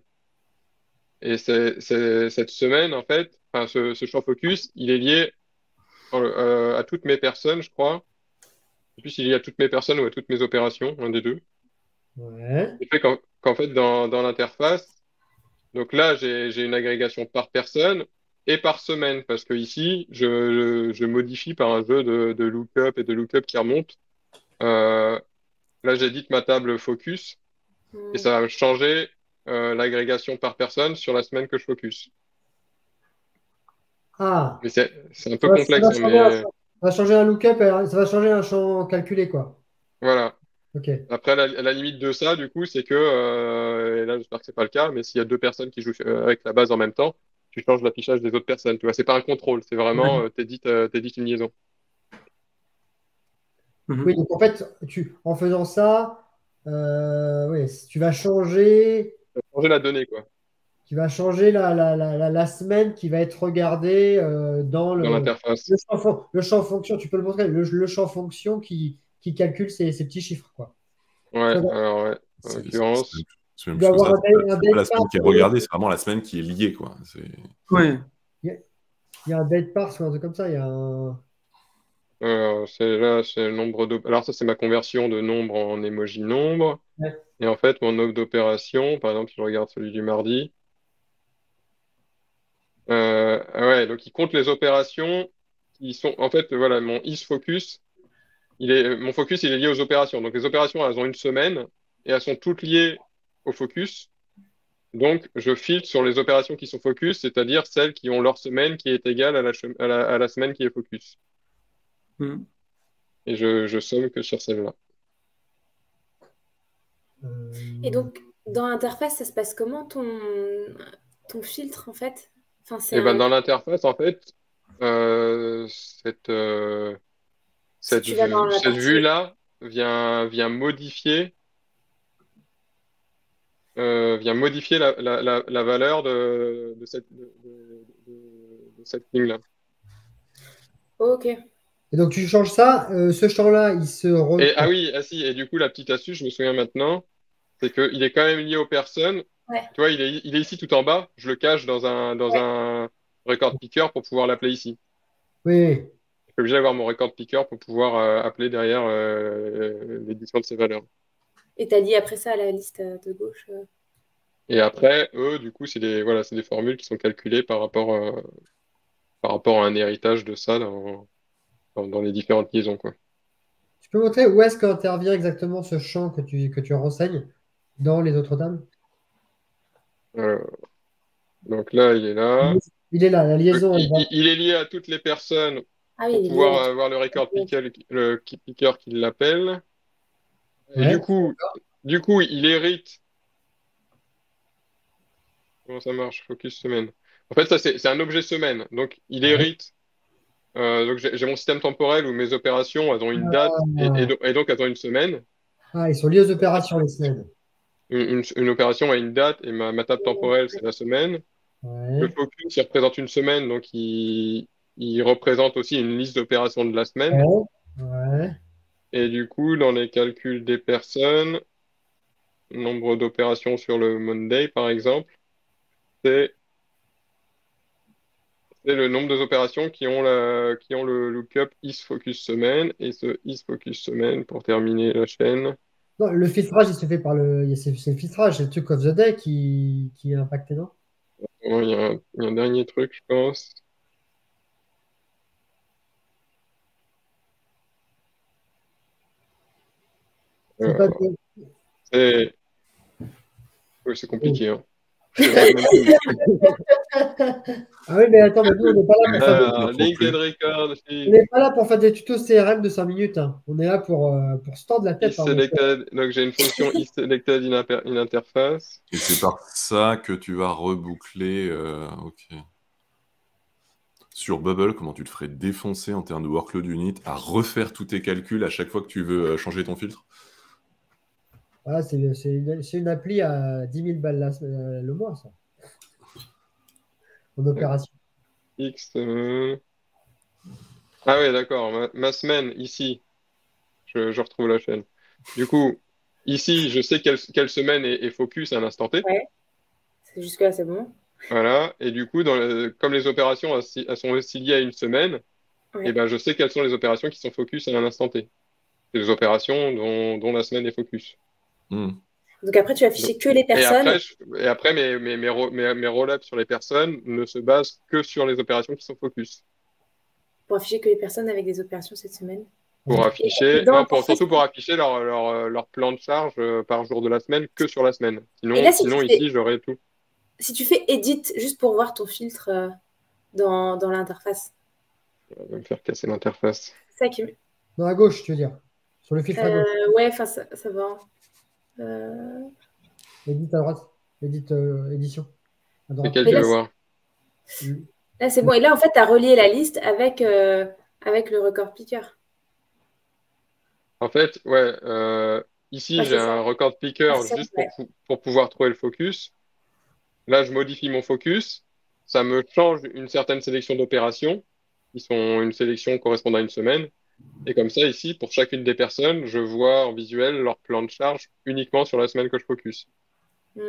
Et cette semaine, en fait, enfin, ce champ focus, il est lié à toutes mes personnes, je crois. Et puis, s'il est lié à toutes mes personnes ou à toutes mes opérations, un des deux. Ouais. Ce qui fait qu'en fait, dans l'interface, donc là, j'ai une agrégation par personne et par semaine, parce que ici, je modifie par un jeu de lookup et de lookup qui remonte. Euh, Là, j'édite ma table focus et Hmm. ça va changer l'agrégation par personne sur la semaine que je focus. Ah, Mais c'est un ça peu va, ça complexe, va hein, changer mais ça va changer un lookup, ça va changer un champ calculé, quoi. voilà. Ok. Après, la limite de ça, du coup, c'est que, et là, j'espère que c'est pas le cas, mais s'il y a deux personnes qui jouent avec la base en même temps, tu changes l'affichage des autres personnes. Tu vois, c'est pas un contrôle, c'est vraiment, t'édites une liaison. Oui, Mhm. donc en fait, en faisant ça, ouais, tu vas changer, Changer la donnée, quoi, la semaine qui va être regardée dans dans l'interface. le champ fonction. Tu peux le montrer, le champ fonction qui calcule ces petits chiffres, quoi. Ouais, Ça va- alors, ouais, en l'occurrence. C'est Tu même dois plus que avoir ça. un C'est pas la date semaine qui est regardée, c'est vraiment la semaine qui est liée, quoi. Ouais. il y a un date parse ou un truc comme ça. Il y a un... C'est le nombre Alors, ça, c'est ma conversion de nombre en emoji nombre. Ouais. Et en fait, mon nombre d'opérations, par exemple, si je regarde celui du mardi, ouais, donc il compte les opérations qui sont, en fait, voilà, mon isFocus, mon focus, il est lié aux opérations. Donc, les opérations, elles ont une semaine et elles sont toutes liées au focus. Donc, je filtre sur les opérations qui sont focus, c'est-à-dire celles qui ont leur semaine qui est égale à la semaine qui est focus. Mhm. Et je somme que sur celle-là. Et donc, dans l'interface, ça se passe comment ton filtre, en fait? Enfin, c'est Et ben, un... dans l'interface, en fait, euh, cette, euh, Si tu vas dans la cette partie... vue-là vient modifier la valeur de cette ligne-là. Ok. Et donc tu changes ça, ce champ-là, il se Et ah oui, ah si, et du coup, la petite astuce, je me souviens maintenant, c'est qu'il est quand même lié aux personnes. Ouais. Tu vois, il est ici tout en bas. Je le cache dans Ouais. un record picker pour pouvoir l'appeler ici. Oui, Je suis obligé d'avoir mon record picker pour pouvoir appeler derrière l'édition de ces valeurs. Et t'as dit après ça à la liste de gauche. Et après, eux, du coup, voilà, c'est des formules qui sont calculées par rapport à un héritage de ça dans les différentes liaisons, quoi. tu peux montrer où est-ce qu'intervient exactement ce champ que tu renseignes dans les autres tables? Euh, donc là, il est là. Il est là, la liaison, elle va. Il est lié à toutes les personnes Ah oui, pour il est lié pouvoir à tout. avoir le record picker, le key picker qui l'appelle. Et Ouais. du coup, il hérite. Comment ça marche? Focus semaine. En fait, ça, c'est un objet semaine. Donc, il Ouais. hérite. Donc, j'ai mon système temporel où mes opérations, elles ont une date et donc elles ont une semaine. Ah, ils sont liés aux opérations, les semaines. Une opération a une date et ma table temporelle, c'est la semaine. Le Ouais. focus, il représente une semaine, donc il représente aussi une liste d'opérations de la semaine. Ouais. Ouais. Et du coup, dans les calculs des personnes, nombre d'opérations sur le Monday, par exemple, c'est c'est le nombre d'opérations qui ont le lookup isFocus semaine. Et ce isFocus semaine, pour terminer la chaîne. Non, le filtrage, il se fait par c'est le filtrage, c'est le truc of the day qui est impacté, non? Il y a un dernier truc, je pense. C'est pas. Euh, c'est oui, c'est Oh. compliqué, hein. Je sais même plus. Ah oui, mais attends, mais nous, on n'est pas là pour faire des, Linked record, on n'est pas là pour faire des tutos CRM de 5 minutes, hein. On est là pour se tordre la tête, hein, mon cher. isSelected. Donc j'ai une fonction isSelected in interface. Et c'est par ça que tu vas reboucler. Ok. sur Bubble, comment tu te ferais défoncer en termes de workload unit à refaire tous tes calculs à chaque fois que tu veux changer ton filtre? Ah, c'est une appli à 10 000 balles le mois, ça, en opération. X. Ah ouais, d'accord. Ma semaine, ici, je retrouve la chaîne. Du coup, ici, je sais quelle semaine est focus à l'instant T. Ouais, jusque-là, c'est bon. Voilà. Et du coup, comme les opérations elles sont aussi liées à une semaine, et Ouais. ben, je sais quelles sont les opérations qui sont focus à un instant T. C'est les opérations dont la semaine est focus. Hmm. Donc après, tu vas Donc- afficher que les Et personnes après, mes roll-ups sur les personnes ne se basent que sur les opérations qui sont focus. pour afficher que les personnes avec des opérations cette semaine. Pour afficher, dans non, l'interface, surtout pour afficher leur plan de charge par jour de la semaine que sur la semaine. et là, Sinon ici, j'aurais tout. si tu fais edit juste pour voir ton filtre dans l'interface, Je vais me faire casser l'interface. c'est ça qui. Non, à gauche, tu veux dire. Sur le filtre à gauche. Ouais, enfin, ça va. Euh, Édite à droite. Édition. À droite. Lesquels Mais tu là, veux voir? là, c'est bon. Et là, en fait, tu as relié la liste avec le record picker. En fait, ouais, ici, Ouais, j'ai c'est ça. un record picker Ah, c'est ça, juste ouais. pour pouvoir trouver le focus. Là, je modifie mon focus. Ça me change une certaine sélection d'opérations, qui sont une sélection correspondant à une semaine. Et comme ça, ici, pour chacune des personnes, je vois en visuel leur plan de charge uniquement sur la semaine que je focus.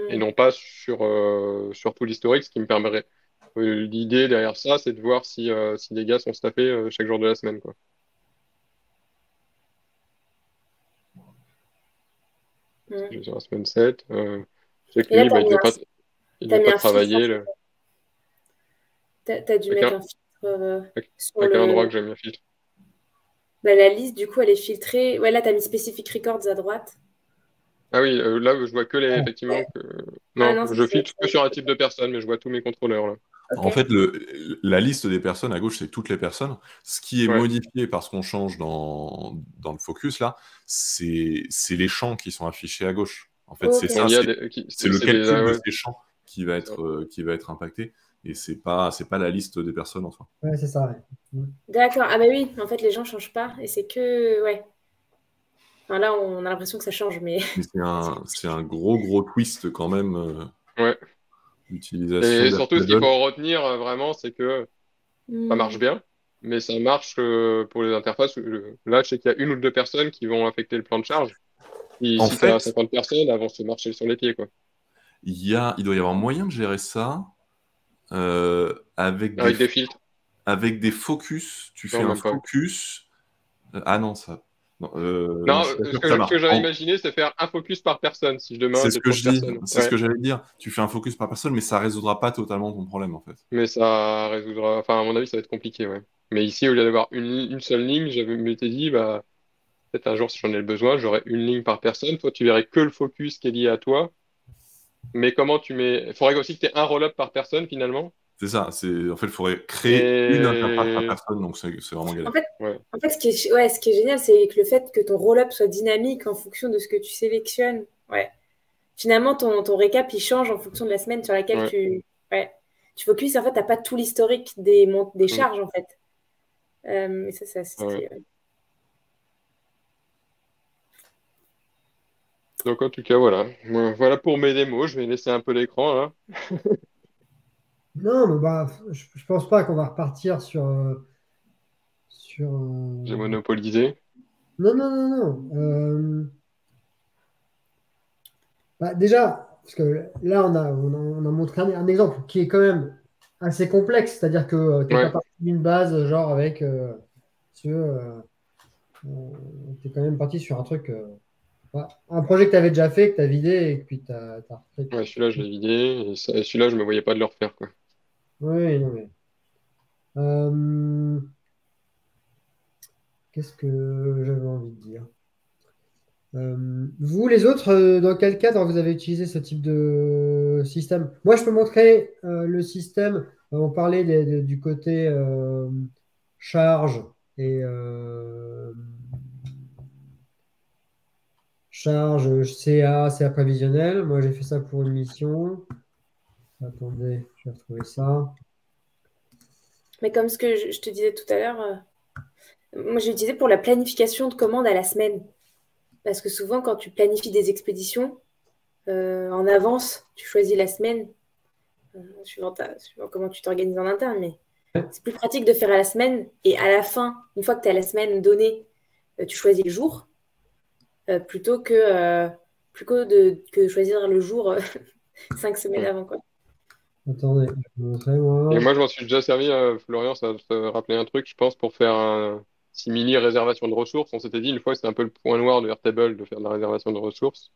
Et Hmm. non pas sur tout l'historique, ce qui me permettrait. L'idée derrière ça, c'est de voir si les gars sont staffés chaque jour de la semaine, quoi. Je Hmm. vais sur la semaine 7. Je sais que Et là, lui, bah, il t'as devait mis pas un filtre, en travailler. fait. T'as dû Avec mettre un, un filtre sur avec un endroit que j'ai mis un filtre. la liste, du coup, elle est filtrée. Ouais, là, tu as mis Specific Records à droite. Ah oui, là, je vois que effectivement, que, Ah non, non, je filtre que sur un type de personne, mais je vois tous mes contrôleurs, là. En ok. fait, la liste des personnes à gauche, c'est toutes les personnes. Ce qui est Ouais. modifié parce qu'on change dans le focus, là, c'est les champs qui sont affichés à gauche. En fait, c'est Ok. ça, Il y a c'est le c'est des, calcul de ouais, ces champs qui va être impacté. Et c'est pas la liste des personnes en soi. Ouais, c'est ça. Ouais. D'accord. Ah bah oui, en fait, les gens changent pas. Et c'est que... Ouais. Enfin, là, on a l'impression que ça change, mais... Mais c'est un gros twist quand même, ouais. l'utilisation Et surtout, ce qu'il d'Airtable. faut retenir vraiment, c'est que ça marche Hmm. bien, mais ça marche pour les interfaces. Là, je sais qu'il y a une ou deux personnes qui vont affecter le plan de charge. Et En si tu as fait, 50 personnes, elles vont se marcher sur les pieds, quoi. il doit y avoir moyen de gérer ça avec Avec des filtres. des focus. Tu fais Non, un même pas. focus. Ah non, ça. Non, non, Non, je suis pas ce sûr que ça que, ce marche. que j'avais imaginé, c'est faire un focus par personne, si demain C'est ce j'ai que trop de je dis, personnes. c'est ce Ouais. que j'allais dire. Tu fais un focus par personne, mais ça résoudra pas totalement ton problème en fait. Mais ça résoudra. Enfin, à mon avis, ça va être compliqué, ouais. Mais ici, au lieu d'avoir une seule ligne, m'étais dit, bah, peut-être un jour, si j'en ai le besoin, j'aurai une ligne par personne. Toi, tu verrais que le focus qui est lié à toi. Mais comment tu mets. Il faudrait aussi que tu aies un roll-up par personne, finalement. C'est ça. En fait, il faudrait créer une interface par Et. personne, donc c'est vraiment En galère. fait, Ouais. ce qui est génial, c'est que le fait que ton roll-up soit dynamique en fonction de ce que tu sélectionnes. Ouais. Finalement, ton récap, il change en fonction de la semaine sur laquelle Ouais. ouais, tu focuses. En fait, t'as pas tout l'historique des Mm. charges, en fait. Et ça, c'est assez Ouais. stylé, ouais. Donc, en tout cas, voilà. Voilà pour mes démos. Je vais laisser un peu l'écran, là. Non, mais bah, je pense pas qu'on va repartir sur J'ai monopolisé. Non, non, non, non. Bah, déjà, parce que là, on a montré un exemple qui est quand même assez complexe, c'est-à-dire que tu n'es pas Ouais. parti d'une base, genre avec tu es quand même parti sur un truc, un projet que tu avais déjà fait, que tu as vidé et que puis tu as refait, quoi. Ouais, celui-là, je l'ai vidé. Et celui-là, je me voyais pas de le refaire, quoi. Oui, non, mais. euh, Qu'est-ce que j'avais envie de dire? Vous, les autres, dans quel cadre vous avez utilisé ce type de système? Moi, je peux montrer le système. On parlait du côté charge et charge CA prévisionnel. Moi, j'ai fait ça pour une mission. Attendez, je vais retrouver ça. Mais comme ce que je te disais tout à l'heure, moi j'ai utilisé pour la planification de commandes à la semaine. Parce que souvent, quand tu planifies des expéditions en avance, tu choisis la semaine, suivant comment tu t'organises en interne, mais c'est plus pratique de faire à la semaine. Et à la fin, une fois que tu as la semaine donnée, tu choisis le jour, plutôt que choisir le jour 5 semaines avant, quoi. Attendez, je vais vous montrer, moi. Et moi, je m'en suis déjà servi, Florian, ça te rappeler un truc, je pense, pour faire un simili réservation de ressources. On s'était dit une fois que c'était un peu le point noir de Airtable de faire de la réservation de ressources.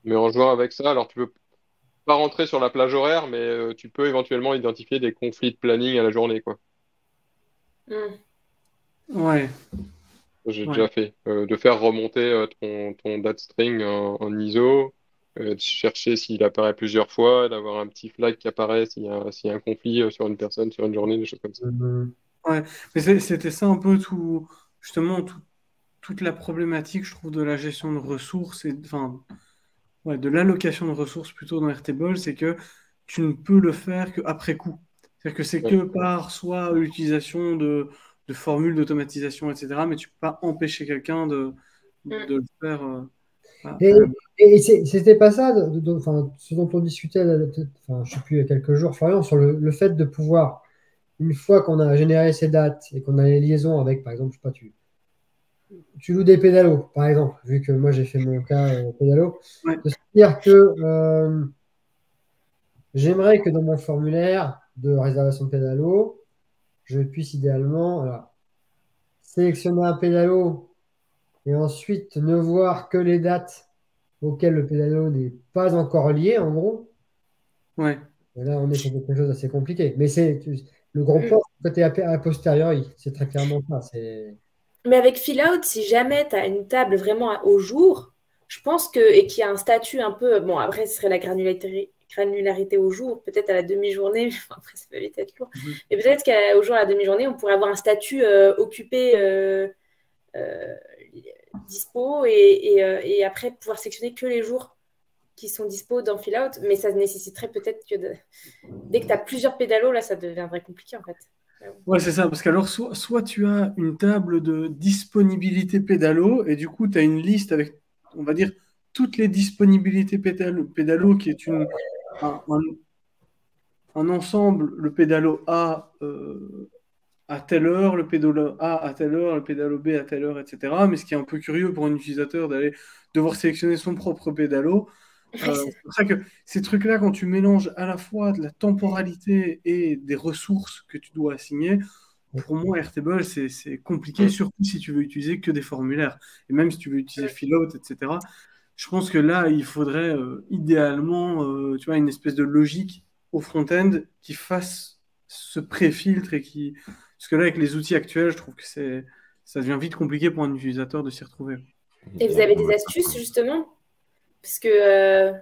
Mais en jouant avec ça, alors tu peux pas rentrer sur la plage horaire, mais tu peux éventuellement identifier des conflits de planning à la journée, quoi. Ouais, J'ai ouais. déjà fait. De faire remonter ton date string en ISO, de chercher s'il apparaît plusieurs fois, d'avoir un petit flag qui apparaît s'il y a un conflit sur une personne, sur une journée, des choses comme ça. Ouais, mais c'était ça un peu tout, justement, toute la problématique, je trouve, de la gestion de ressources et enfin, ouais, de l'allocation de ressources plutôt dans Airtable, c'est que tu ne peux le faire qu'après coup. C'est-à-dire que c'est Ouais. que par soit l'utilisation de formules d'automatisation, etc., mais tu peux pas empêcher quelqu'un de le faire. Et, À la- c'était pas ça, enfin, ce dont on discutait, enfin, je sais plus, il y a quelques jours, Florian, sur le fait de pouvoir, une fois qu'on a généré ces dates et qu'on a les liaisons avec, par exemple, je sais pas, tu loues des pédalos, par exemple, vu que moi j'ai fait mon cas pédalo, Ouais, de se dire que j'aimerais que dans mon formulaire de réservation de pédalo, je puisse idéalement voilà, sélectionner un pédalo et ensuite ne voir que les dates auxquelles le pédalo n'est pas encore lié, en gros. ouais. Et là, on est sur quelque chose d'assez compliqué. Mais le gros point, c'est le côté a posteriori. C'est très clairement ça. Mais avec Fill-Out, si jamais tu as une table vraiment au jour, je pense que, et qui a un statut un peu, bon, après, ce serait la granularité au jour, peut-être à la demi-journée, mais après, ça peut vite être lourd. Mhm. Et peut-être qu'au jour, à la demi-journée, on pourrait avoir un statut occupé, euh, dispo, et après, pouvoir sélectionner que les jours qui sont dispo dans Fill-Out, mais ça nécessiterait peut-être que dès que tu as plusieurs pédalos, là, ça deviendrait compliqué, en fait. Ouais, c'est ça, parce qu'alors, soit tu as une table de disponibilité pédalo, et du coup, tu as une liste avec, on va dire, toutes les disponibilités pédalo qui est un ensemble, le pédalo A à telle heure, le pédalo A à telle heure, le pédalo B à telle heure, etc. Mais ce qui est un peu curieux pour un utilisateur d'aller devoir sélectionner son propre pédalo. C'est pour ça que ces trucs-là, quand tu mélanges à la fois de la temporalité et des ressources que tu dois assigner, pour moi, Airtable, c'est compliqué, surtout si tu veux utiliser que des formulaires. Et même si tu veux utiliser Filout, etc. Je pense que là, il faudrait idéalement tu vois, une espèce de logique au front-end qui fasse ce pré-filtre et qui. Parce que là, avec les outils actuels, je trouve que ça devient vite compliqué pour un utilisateur de s'y retrouver. Et vous avez des astuces, justement? Parce que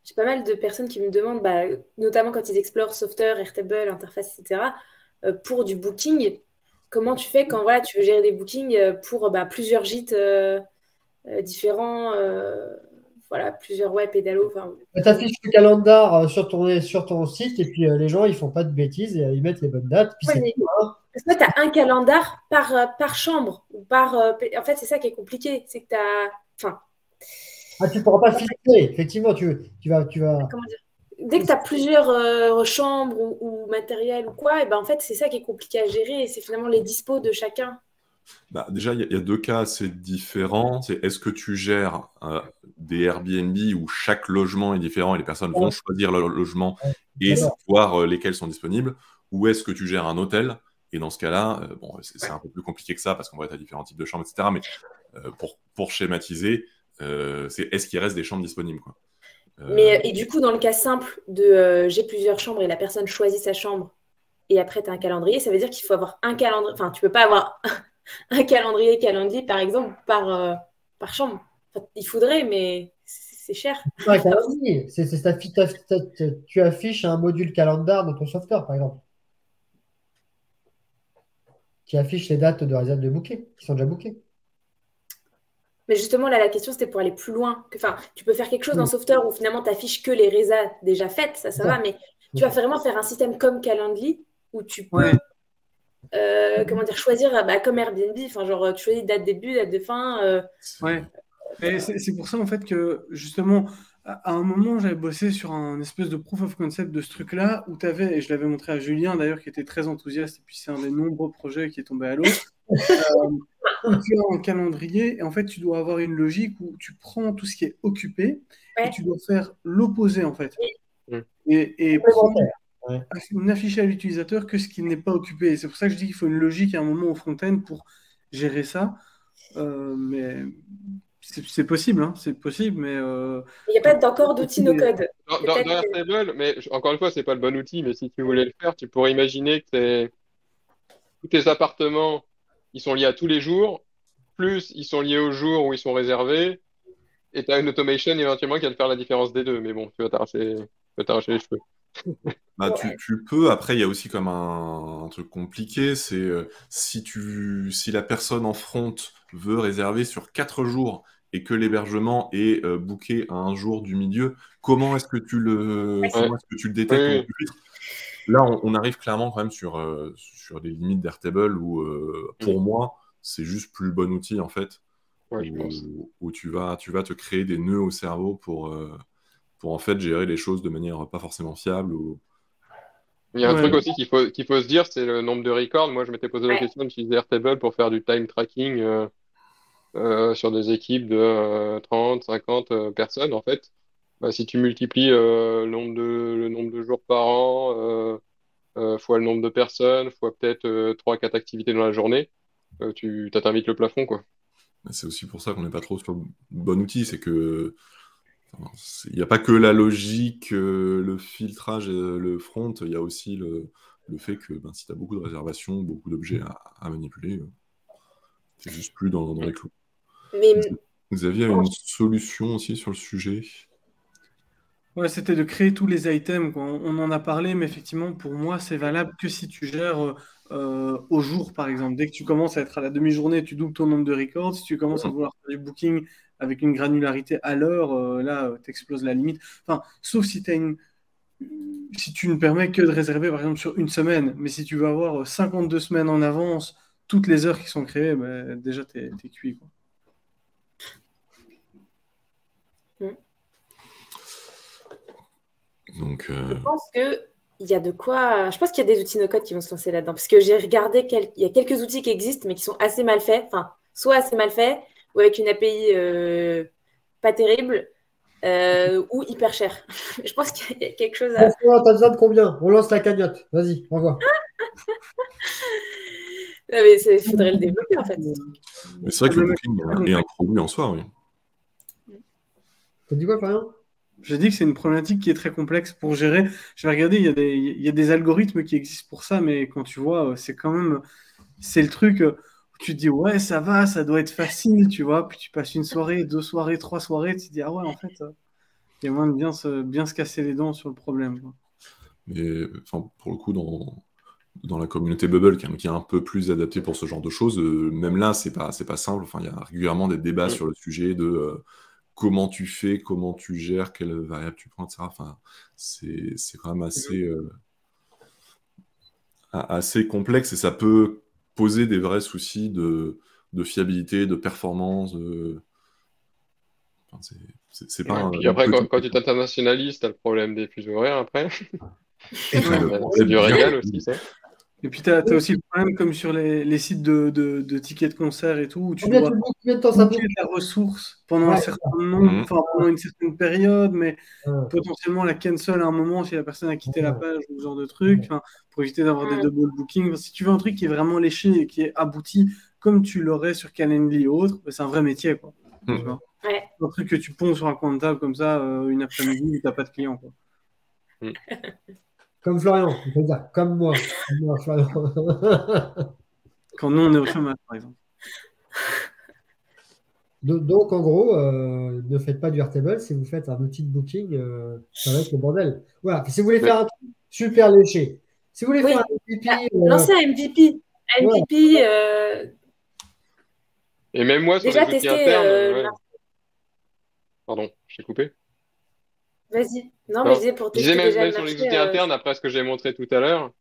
j'ai pas mal de personnes qui me demandent, bah, notamment quand ils explorent Software, Airtable, interface, etc., pour du booking. Comment tu fais quand voilà, tu veux gérer des bookings pour plusieurs gîtes différents, voilà, plusieurs pédalos. Tu affiches le calendar sur ton site et puis les gens, ils font pas de bêtises et ils mettent les bonnes dates. Puis Ouais, mais parce que tu as un calendar par chambre. Ou en fait, c'est ça qui est compliqué. C'est que tu as. Enfin, tu ne pourras pas filtrer. Effectivement, tu vas. comment dire, dès que tu as plusieurs chambres ou matériel ou quoi, et ben en fait, c'est ça qui est compliqué à gérer. Et c'est finalement les dispos de chacun. Bah, déjà, il y a deux cas assez différents. C'est est-ce que tu gères des Airbnb où chaque logement est différent et les personnes vont choisir leur logement et voir lesquels sont disponibles, ou est-ce que tu gères un hôtel? Et dans ce cas-là, bon, c'est un peu plus compliqué que ça parce qu'on va être à différents types de chambres, etc. Mais pour schématiser, c'est est-ce qu'il reste des chambres disponibles, quoi. Et du coup, dans le cas simple de j'ai plusieurs chambres et la personne choisit sa chambre et après tu as un calendrier, ça veut dire qu'il faut avoir un calendrier. Enfin, tu peux pas avoir un calendrier, par exemple, par chambre. Enfin, il faudrait, mais c'est cher. Un calendrier. Tu affiches un module calendar dans ton software, par exemple, qui affiche les dates de réserve de booking, qui sont déjà bookées. Mais justement, là, la question, c'était pour aller plus loin. Enfin, tu peux faire quelque chose dans Software où finalement, tu affiches que les résas déjà faites, ça va, mais tu vas vraiment faire un système comme Calendly où tu peux comment dire, choisir comme Airbnb, enfin, genre, tu choisis date début, date de fin. Ouais. Et c'est pour ça, en fait, que justement, à un moment, j'avais bossé sur un espèce de proof of concept de ce truc-là, où tu avais, et je l'avais montré à Julien d'ailleurs, qui était très enthousiaste, et puis c'est un des nombreux projets qui est tombé à l'eau, où tu as un calendrier, et en fait, tu dois avoir une logique où tu prends tout ce qui est occupé, et Ouais. tu dois faire l'opposé, en fait. Mm. Et prendre Complémentaire. Ouais. n'afficher à l'utilisateur que ce qui n'est pas occupé. Et c'est pour ça que je dis qu'il faut une logique à un moment au front-end pour gérer ça. Mais c'est possible, hein, c'est possible, mais Il n'y a pas encore d'outils no-code. Dans Airtable, mais encore une fois, c'est pas le bon outil, mais si tu voulais le faire, tu pourrais imaginer que tous tes appartements, ils sont liés à tous les jours, plus ils sont liés au jour où ils sont réservés, et tu as une automation éventuellement qui va te faire la différence des deux. Mais bon, tu vas t'arracher les cheveux. Bah, Ouais. tu peux. Après, il y a aussi comme un truc compliqué, c'est si la personne en front veut réserver sur 4 jours et que l'hébergement est booké à un jour du milieu, comment est-ce que Ouais. comment est-ce que tu le détectes, comment Oui, tu filtres? Là, on arrive clairement quand même sur les limites d'Airtable où, oui. pour moi, c'est juste plus le bon outil en fait, Ouais, je pense. où tu vas te créer des nœuds au cerveau pour en fait gérer les choses de manière pas forcément fiable. Il y a un ouais, truc aussi qu'il faut se dire, c'est le nombre de records. Moi, je m'étais posé la Ouais. question d'utiliser Airtable pour faire du time tracking sur des équipes de 30, 50 personnes, en fait. Bah, si tu multiplies le nombre de jours par an fois le nombre de personnes, fois peut-être 3-4 activités dans la journée, tu t'atteins vite le plafond, quoi. C'est aussi pour ça qu'on n'est pas trop sur le bon outil, c'est que il n'y a pas que la logique, le filtrage, le front, il y a aussi le fait que si tu as beaucoup de réservations, beaucoup d'objets à manipuler, c'est juste plus dans les clous. Mais Vous aviez une solution aussi sur le sujet? ouais, c'était de créer tous les items, quoi. On en a parlé, mais effectivement, pour moi, c'est valable que si tu gères au jour, par exemple. Dès que tu commences à être à la demi-journée, tu doubles ton nombre de records. Si tu commences à vouloir faire du booking avec une granularité à l'heure, là, tu exploses la limite. Enfin, sauf si si tu ne permets que de réserver, par exemple, sur une semaine. Mais si tu veux avoir 52 semaines en avance, toutes les heures qui sont créées, ben, déjà, t'es cuit, quoi. Donc, je pense que il y a de quoi. Je pense qu'il y a des outils no-code qui vont se lancer là-dedans. Parce que j'ai regardé, il y a quelques outils qui existent, mais qui sont assez mal faits. Enfin, soit assez mal faits, ou avec une API pas terrible, ou hyper cher. Je pense qu'il y a quelque chose à. François, t'as besoin de combien? On lance la cagnotte. Vas-y, envoie. Ah, mais il faudrait le développer, en fait. mais c'est vrai que le booking est un produit en soi, oui. T'as dit quoi, Florian? J'ai dit que c'est une problématique qui est très complexe pour gérer. Je vais regarder, il y a des algorithmes qui existent pour ça, mais quand tu vois, c'est quand même, c'est le truc où tu te dis, ouais, ça va, ça doit être facile, tu vois. Puis tu passes une soirée, 2 soirées, 3 soirées, tu te dis, ah ouais, en fait, il y a moyen de bien se casser les dents sur le problème, quoi. Mais enfin, pour le coup, dans la communauté Bubble, qui est un peu plus adaptée pour ce genre de choses, même là, c'est pas simple. Enfin, il y a régulièrement des débats sur le sujet de comment tu fais, comment tu gères, quelles variables tu prends, etc. Enfin, c'est quand même assez complexe et ça peut poser des vrais soucis de fiabilité, de performance. Enfin, c'est pas Ouais. Puis après, quand tu t'internationalises, t'as le problème des fuseaux horaires après. Et t'as le C'est problème du bien régal connu. aussi, ça. Et puis, tu as aussi le problème, comme sur les sites de tickets de concert et tout, où tu Combien dois tu bouges, combien de temps ça booker bouge? la ressource pendant un Ouais, certain nombre, Mhm. enfin, pendant une certaine période, mais ouais, potentiellement la cancel à un moment si la personne a quitté la ouais. page ou ce genre de truc, enfin, pour éviter d'avoir des double bookings. Enfin, si tu veux un truc qui est vraiment léché et qui est abouti, comme tu l'aurais sur Calendly ou autre, ben, c'est un vrai métier, quoi. Tu Mhm. vois. Ouais. Un truc que tu ponds sur un coin de table comme ça une après-midi où tu n'as pas de client, quoi. Comme Florian, il faut dire, comme moi. Comme moi, Florian. Quand nous, on est au chômage, par exemple. Donc, en gros, ne faites pas du Airtable. Si vous faites un outil de booking, ça va être le bordel. Voilà. Si vous voulez Mais faire un truc super léché, si vous voulez faire Oui. un MVP, Lancer un MVP. Un ouais, MVP, Et même moi, sur les déjà outils tester. internes, ouais. Pardon, je t'ai coupé. Vas-y. Non, mais je Non, disais pour je disais tester déjà même le sur les marché. outils internes, après ce que j'ai montré tout à l'heure,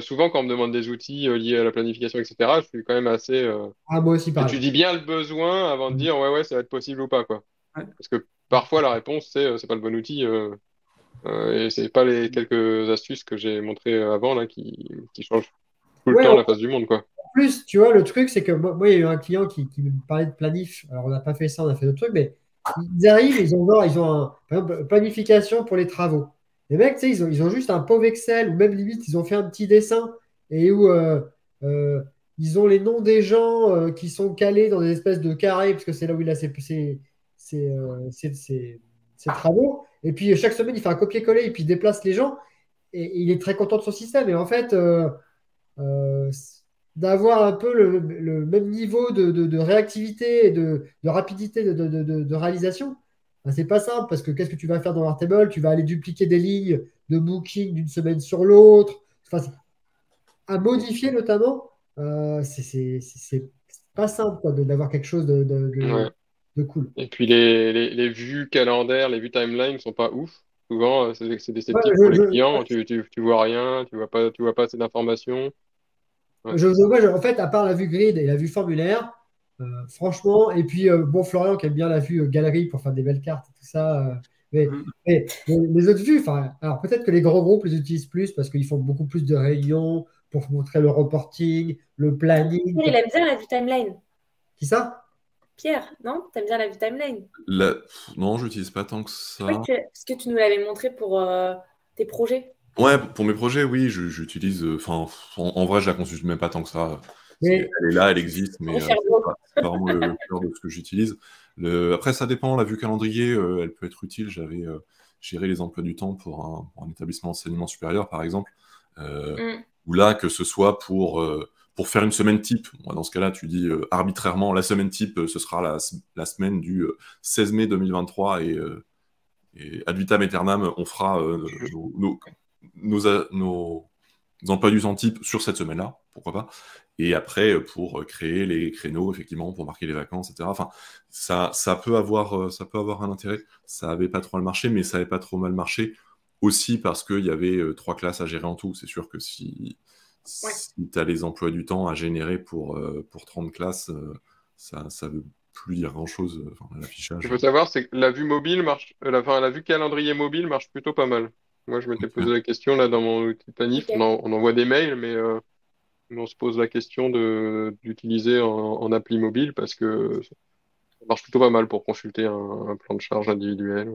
souvent, quand on me demande des outils liés à la planification, etc., je suis quand même assez. Ah, moi aussi, pareil. J'étudie bien le besoin avant de dire ouais, ça va être possible ou pas, quoi. Ouais. Parce que parfois, la réponse, c'est pas le bon outil. Et c'est pas les quelques astuces que j'ai montrées avant là qui changent tout le Ouais, temps en la face du monde, quoi. plus, tu vois, le truc, c'est que moi, il y a eu un client qui me parlait de planif. Alors, on n'a pas fait ça, on a fait d'autres trucs, mais ils arrivent, ils ont par exemple, planification pour les travaux. Les mecs, tu sais, ils ont juste un pauvre Excel, ou même limite, ils ont fait un petit dessin, et où euh, ils ont les noms des gens qui sont calés dans des espèces de carrés, parce que c'est là où il a ses travaux. Et puis, chaque semaine, il fait un copier-coller, et puis il déplace les gens, et il est très content de son système. Et en fait, euh, d'avoir un peu le même niveau de réactivité et de rapidité de réalisation, ben, c'est pas simple parce que qu'est-ce que tu vas faire dans Airtable? Tu vas aller dupliquer des lignes de booking d'une semaine sur l'autre. Enfin, à modifier notamment, c'est pas simple quoi, d'avoir quelque chose Ouais. de cool. Et puis les vues calendaires, les vues timeline sont pas ouf. Souvent, c'est Ouais, déceptif pour les clients. Tu vois rien, tu vois pas assez d'informations. Ouais. En fait, à part la vue grid et la vue formulaire, franchement, et puis bon, Florian qui aime bien la vue galerie pour faire des belles cartes et tout ça, Mm. mais les autres vues, enfin, alors peut-être que les grands groupes les utilisent plus parce qu'ils font beaucoup plus de réunions pour montrer le reporting, le planning. Pierre, il aime bien la vue timeline. Qui ça? Pierre, non? T'aimes bien la vue timeline? Non, j'utilise pas tant que Oui, ça. parce que tu nous l'avais montré pour tes projets. Ouais, pour mes projets, oui, j'utilise. Enfin, en vrai, je la consulte même pas tant que ça. Mais Elle est là, elle existe, mais Recherche-le. c'est pas vraiment le cœur de ce que j'utilise. Après, ça dépend. La vue calendrier, elle peut être utile. J'avais géré les emplois du temps pour un établissement d'enseignement supérieur, par exemple. Mm. Ou là, que ce soit pour faire une semaine type. Moi, dans ce cas-là, tu dis arbitrairement, la semaine type, ce sera la semaine du 16 mai 2023 et ad vitam aeternam, on fera nos emplois du temps type sur cette semaine-là, pourquoi pas. Et après, pour créer les créneaux, effectivement, pour marquer les vacances, etc. Enfin, ça peut avoir un intérêt. Ça avait pas trop mal marché, mais ça avait pas trop mal marché aussi parce qu'il y avait 3 classes à gérer en tout. C'est sûr que Ouais. si tu as les emplois du temps à générer pour 30 classes, ça veut plus dire grand-chose. Enfin, Ce l'affichage. qu'il faut savoir, c'est que la vue mobile marche, enfin, la vue calendrier mobile marche plutôt pas mal. Moi, je m'étais posé la question là dans mon outil planif. Ok. On envoie des mails, mais on se pose la question d'utiliser en appli mobile parce que ça marche plutôt pas mal pour consulter un plan de charge individuel.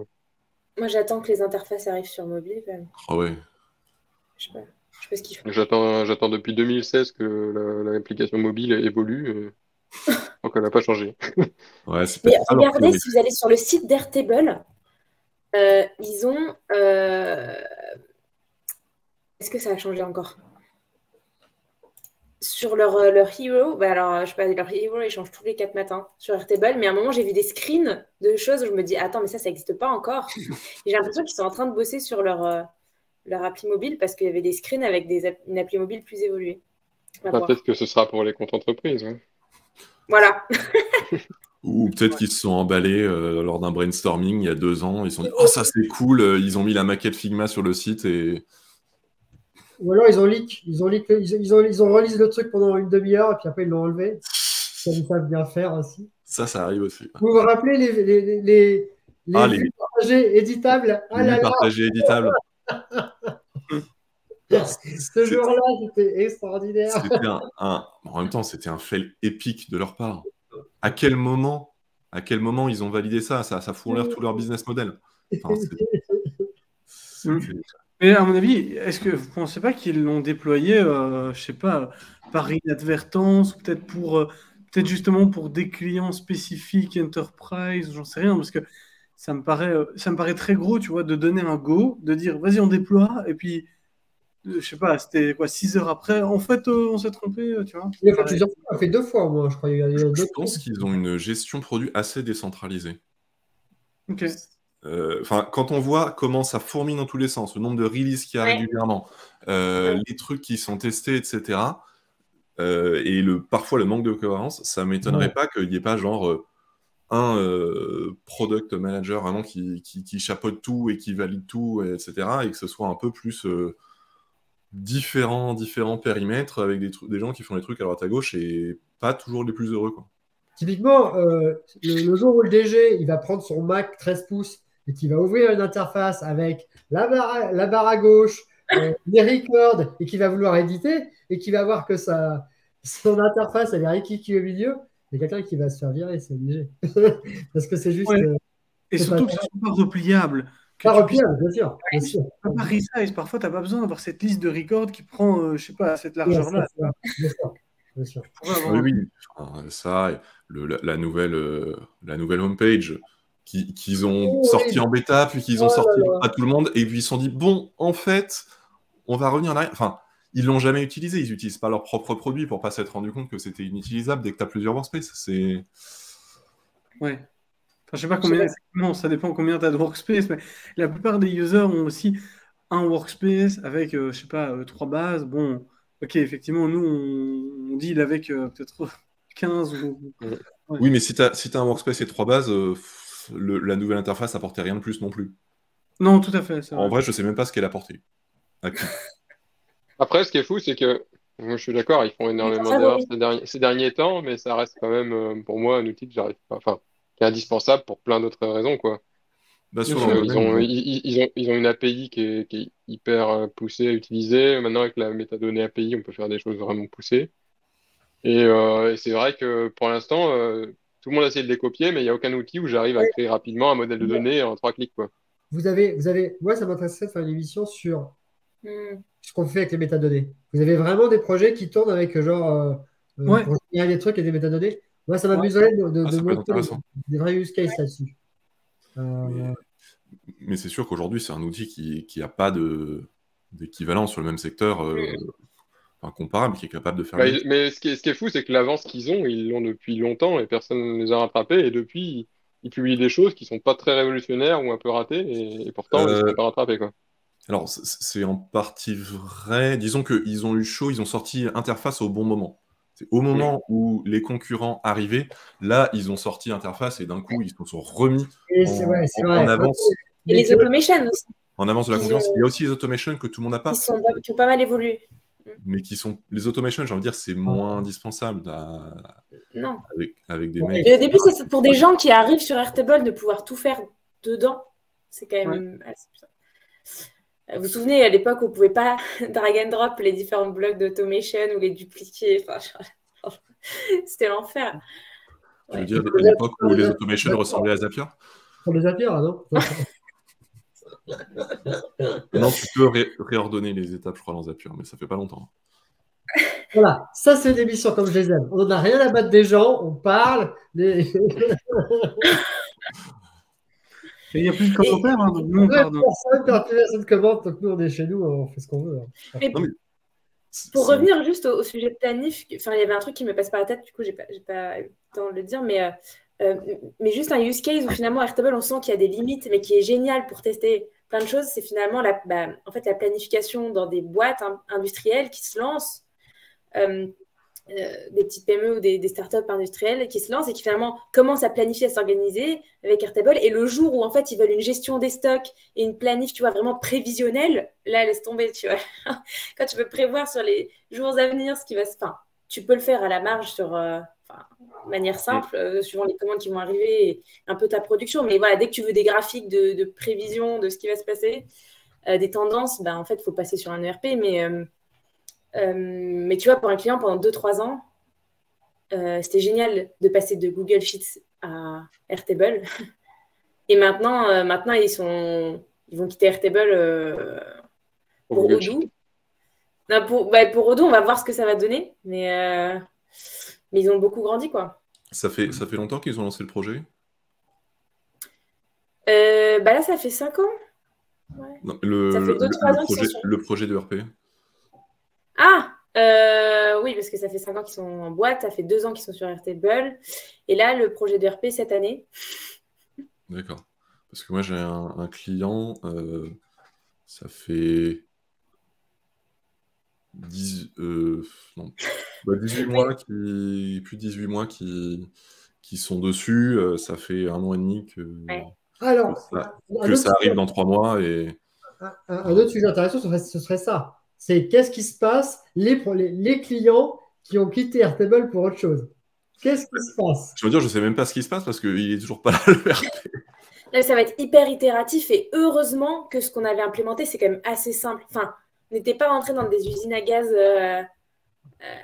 Moi, j'attends que les interfaces arrivent sur mobile, quand même. Ah ouais. Je sais pas. Je sais pas ce qu'ils font. J'attends depuis 2016 que l'application mobile évolue. Donc, elle n'a pas changé. Ouais, c'est Mais peut-être pas leur regardez, priorité. si vous allez sur le site d'Airtable, ils ont. Est-ce que ça a changé encore? Sur leur hero, bah alors, je sais pas, leur hero, ils changent tous les 4 matins sur Airtable, mais à un moment, j'ai vu des screens de choses où je me dis, attends, mais ça n'existe pas encore. Et j'ai l'impression qu'ils sont en train de bosser sur leur appli mobile parce qu'il y avait des screens avec une appli mobile plus évoluée. On va Enfin, voir. peut-être que ce sera pour les comptes entreprises. Ouais. Voilà. Ou peut-être qu'ils se sont emballés lors d'un brainstorming il y a 2 ans. Ils se sont dit, oh, ça c'est cool. Ils ont mis la maquette Figma sur le site et. ou alors ils ont leak, ils ont release le truc pendant une demi-heure et puis après ils l'ont enlevé. Ça, ils savent bien faire aussi. Ça arrive aussi. Vous vous rappelez les Ah, les vues partagées éditables? Ah là vues là, partagées éditables. ce jour-là, c'était extraordinaire. C'était en même temps, c'était un fail épique de leur part. À quel moment ils ont validé ça? Ça fout en l'air tout leur business model. Enfin, c'était- Mais à mon avis, est-ce que vous ne pensez pas qu'ils l'ont déployé, je sais pas, par inadvertance, ou peut-être peut-être justement pour des clients spécifiques, enterprise, j'en sais rien, parce que ça me paraît très gros, tu vois, de donner un go, de dire vas-y on déploie, et puis je sais pas, c'était quoi, 6 heures après, en fait on s'est trompé, tu vois. Il a fait plusieurs fois, il a fait 2 fois au moins, je crois. Il y a Je deux pense qu'ils ont une gestion produit assez décentralisée. Ok. Enfin, quand on voit comment ça fourmille dans tous les sens, le nombre de releases qu'il y a Ouais. régulièrement, Ouais. les trucs qui sont testés, etc., et parfois le manque de cohérence, ça m'étonnerait Ouais. pas qu'il n'y ait pas genre un product manager vraiment qui chapeaute tout et qui valide tout, etc., et que ce soit un peu plus différents périmètres avec des gens qui font des trucs à droite à gauche et pas toujours les plus heureux, quoi. Typiquement, le jour où le DG il va prendre son Mac 13 pouces et qu'il va ouvrir une interface avec la barre à gauche, les records et qu'il va vouloir éditer et qu'il va voir que son interface elle est rikiki au milieu, il y a quelqu'un qui va se faire virer, c'est obligé. Parce que c'est juste. Ouais. Et c'est surtout pas- qu'ils ne sont pas repliables. Que Pas tu puisses repliable, bien sûr. Bien sûr. pas resize. Parfois, tu n'as pas besoin d'avoir cette liste de records qui prend, je sais pas, cette largeur-là. Ouais, bien sûr. Bien sûr. Tu pourrais avoir Oui, un- oui. Enfin, ça, et la nouvelle homepage qu'ils ont Oh, sorti oui. en bêta, puis qu'ils Oh ont là sorti là. à tout le monde, et puis ils se sont dit, bon, en fait, on va revenir en arrière. Enfin, ils l'ont jamais utilisé, ils n'utilisent pas leur propre produit pour pas s'être rendu compte que c'était inutilisable dès que tu as plusieurs workspaces. C'est... Ouais. Enfin, je sais pas combien, effectivement, ça dépend combien tu as de workspace, mais la plupart des users ont aussi un workspace avec, je sais pas, 3 bases. Bon, ok, effectivement, nous, on deal avec peut-être 15 ou. Mm. Ouais. Oui, mais si tu as un workspace et 3 bases, la nouvelle interface apportait rien de plus non plus. Non, tout à fait, c'est En vrai. vrai, je sais même pas ce qu'elle apportait. À qui. Après, ce qui est fou, c'est que moi, je suis d'accord, ils font énormément d'erreurs ces derniers temps, mais ça reste quand même, pour moi, un outil que j'arrive pas, enfin, qui est indispensable pour plein d'autres raisons, quoi. Bah, sur Bien le sûr. domaine, Ils ont une API qui est hyper poussée à utiliser. Maintenant, avec la métadonnée API, on peut faire des choses vraiment poussées. Et c'est vrai que pour l'instant, tout le monde a essayé de les copier, mais il n'y a aucun outil où j'arrive à créer rapidement un modèle de données en 3 clics, quoi. Moi, ça m'intéresserait de faire une émission sur Hmm. ce qu'on fait avec les métadonnées. Vous avez vraiment des projets qui tournent avec Ouais. pour générer des trucs et des métadonnées. Moi, ça Ouais. m'amuserait de ça peut être montrer intéressant. des vrais use cases là-dessus. Mais c'est sûr qu'aujourd'hui, c'est un outil qui a pas d'équivalent sur le même secteur enfin, comparable, qui est capable de faire Bah, mieux. mais ce qui est fou, c'est que l'avance qu'ils ont, ils l'ont depuis longtemps et personne ne les a rattrapés. Et depuis, ils publient des choses qui sont pas très révolutionnaires ou un peu ratées, et pourtant, ils ne Euh, sont pas rattrapés, quoi. alors, c'est en partie vrai. Disons qu'ils ont eu chaud, ils ont sorti interface au bon moment. C'est au moment où les concurrents arrivaient, là, ils ont sorti interface et d'un coup, ils se sont remis Et c'est vrai. en avance. Et Mais les automations aussi, En avance de la Ils concurrence. ont- Il y a aussi les automations que tout le monde n'a pas, qui ont pas mal évolué. mais qui sont les automations, j'ai envie de dire, c'est moins indispensable Non. avec des Bon, mails. Et au début, c'est pour des gens qui arrivent sur Airtable de pouvoir tout faire dedans. C'est quand même assez puissant. Vous vous souvenez, à l'époque, on ne pouvait pas drag and drop les différents blocs d'automation ou les dupliquer. Enfin, c'était l'enfer. Tu veux Ouais. dire l'époque où les automations ressemblaient à Zapier? pour les affaires, non? Non, tu peux réordonner les étapes, je crois, dans Zapier, mais ça fait pas longtemps. Voilà, ça c'est une émission comme je les aime. On n'en a rien à battre des gens, on parle. Et il n'y a plus de commentaires, hein, donc nous, on part Personne commente, donc nous on est chez nous, on fait ce qu'on veut. Mais Non, mais pour revenir juste au sujet de planif, enfin, il y avait un truc qui me passe par la tête, du coup, j'ai pas eu le temps de le dire, mais juste un use case où finalement Airtable, on sent qu'il y a des limites, mais qui est génial pour tester plein de choses, c'est finalement en fait, la planification dans des boîtes industrielles qui se lancent, des petites PME ou des startups industrielles qui se lancent et qui finalement commencent à planifier, à s'organiser avec Airtable. Et le jour où en fait ils veulent une gestion des stocks et une planif, tu vois, vraiment prévisionnelle, là laisse tomber, tu vois. Quand tu veux prévoir sur les jours à venir ce qui va se, enfin, tu peux le faire à la marge sur, de manière simple, suivant les commandes qui vont arriver et un peu ta production. Mais voilà, dès que tu veux des graphiques de prévision de ce qui va se passer, des tendances, ben en fait, il faut passer sur un ERP, mais tu vois, pour un client, pendant 2-3 ans, c'était génial de passer de Google Sheets à Airtable. Et maintenant, ils vont quitter Airtable pour Google Odoo. Non, pour Odoo, on va voir ce que ça va donner. Mais ils ont beaucoup grandi, quoi. ça fait longtemps qu'ils ont lancé le projet? Là, ça fait 5 ans. Ouais. Non, Ça fait 2-3 ans qu'ils sont sur... le projet de RP. Ah oui, parce que ça fait 5 ans qu'ils sont en boîte, ça fait 2 ans qu'ils sont sur Airtable. Et là, le projet de RP cette année. D'accord. Parce que moi, j'ai un client, ça fait 18 mois, plus de 18 mois qui sont dessus. Ça fait 1 an et demi Alors, que ça arrive dans 3 mois. Et un autre sujet intéressant, ce serait ça. c'est qu'est-ce qui se passe les clients qui ont quitté Airtable pour autre chose. Qu'est-ce qui se passe? Je veux dire, je sais même pas ce qui se passe parce qu'il est toujours pas là, le RP. Là, ça va être hyper itératif et heureusement que ce qu'on avait implémenté, c'est quand même assez simple. Enfin, on n'était pas rentré dans des usines à gaz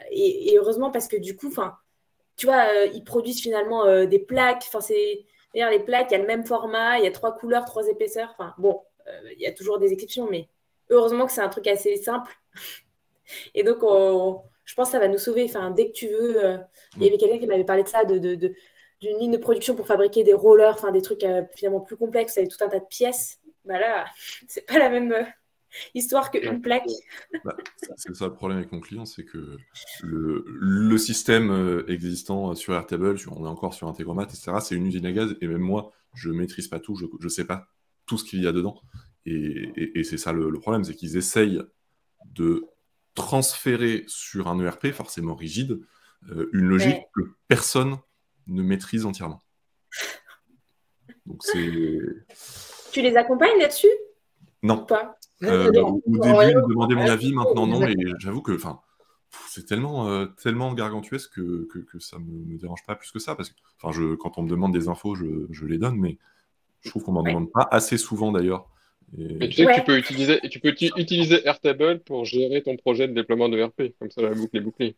et heureusement parce que du coup, enfin, tu vois, ils produisent finalement des plaques. Enfin, d'ailleurs, les plaques, il y a le même format, il y a 3 couleurs, 3 épaisseurs. Enfin, bon, il y a toujours des exceptions, mais heureusement que c'est un truc assez simple. Et donc, je pense que ça va nous sauver. Enfin, dès que tu veux, il y avait quelqu'un qui m'avait parlé de ça, d'une ligne de production pour fabriquer des rollers, enfin des trucs finalement plus complexes avec tout un tas de pièces. Bah là, c'est pas la même histoire qu'une plaque. Bah, c'est ça le problème avec mon client, c'est que le système existant sur Airtable, on est encore sur Integromat, etc., c'est une usine à gaz, et même moi, je maîtrise pas tout, je sais pas tout ce qu'il y a dedans. Et c'est ça le problème, c'est qu'ils essayent de transférer sur un ERP forcément rigide une logique que personne ne maîtrise entièrement. Donc c'est... Tu les accompagnes là-dessus? Non. Ou pas? Au début, ils me demandaient mon avis, maintenant non, et j'avoue que c'est tellement gargantuesque que ça me dérange pas plus que ça, parce que quand on me demande des infos, je les donne, mais je trouve qu'on m'en demande pas assez souvent d'ailleurs. Mais tu sais que tu peux utiliser Airtable pour gérer ton projet de déploiement de ERP, comme ça la boucle est bouclée.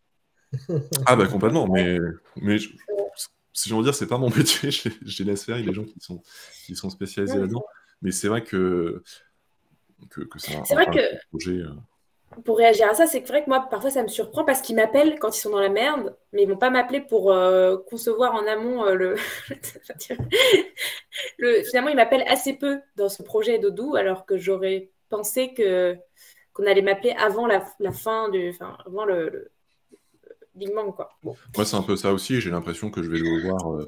Ah bah complètement, mais si j'ai envie de dire, c'est pas mon métier, je les laisse faire, il y a des gens qui sont spécialisés là-dedans, mais c'est vrai que ça... C'est vrai que... projet, Pour réagir à ça, c'est vrai que moi, parfois, ça me surprend parce qu'ils m'appellent quand ils sont dans la merde, mais ils vont pas m'appeler pour concevoir en amont Finalement, ils m'appellent assez peu dans ce projet d'Odoo, alors que j'aurais pensé qu'on allait m'appeler avant la fin avant le Big Bang, quoi. Bon. Moi, c'est un peu ça aussi, j'ai l'impression que je vais devoir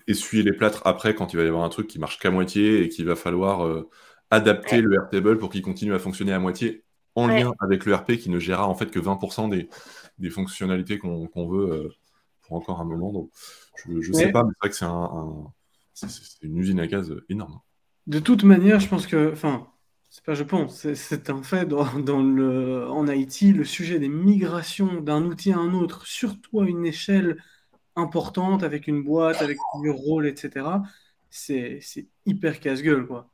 essuyer les plâtres après quand il va y avoir un truc qui marche qu'à moitié et qu'il va falloir adapter le Airtable pour qu'il continue à fonctionner à moitié en lien avec le RP qui ne gérera en fait que 20% des fonctionnalités qu'on veut pour encore un moment. Donc, je sais pas, mais c'est vrai que c'est une usine à gaz énorme. De toute manière, je pense que, c'est pas je pense, c'est un fait en IT, le sujet des migrations d'un outil à un autre, surtout à une échelle importante, avec une boîte, avec plusieurs rôles, etc., c'est hyper casse-gueule, quoi.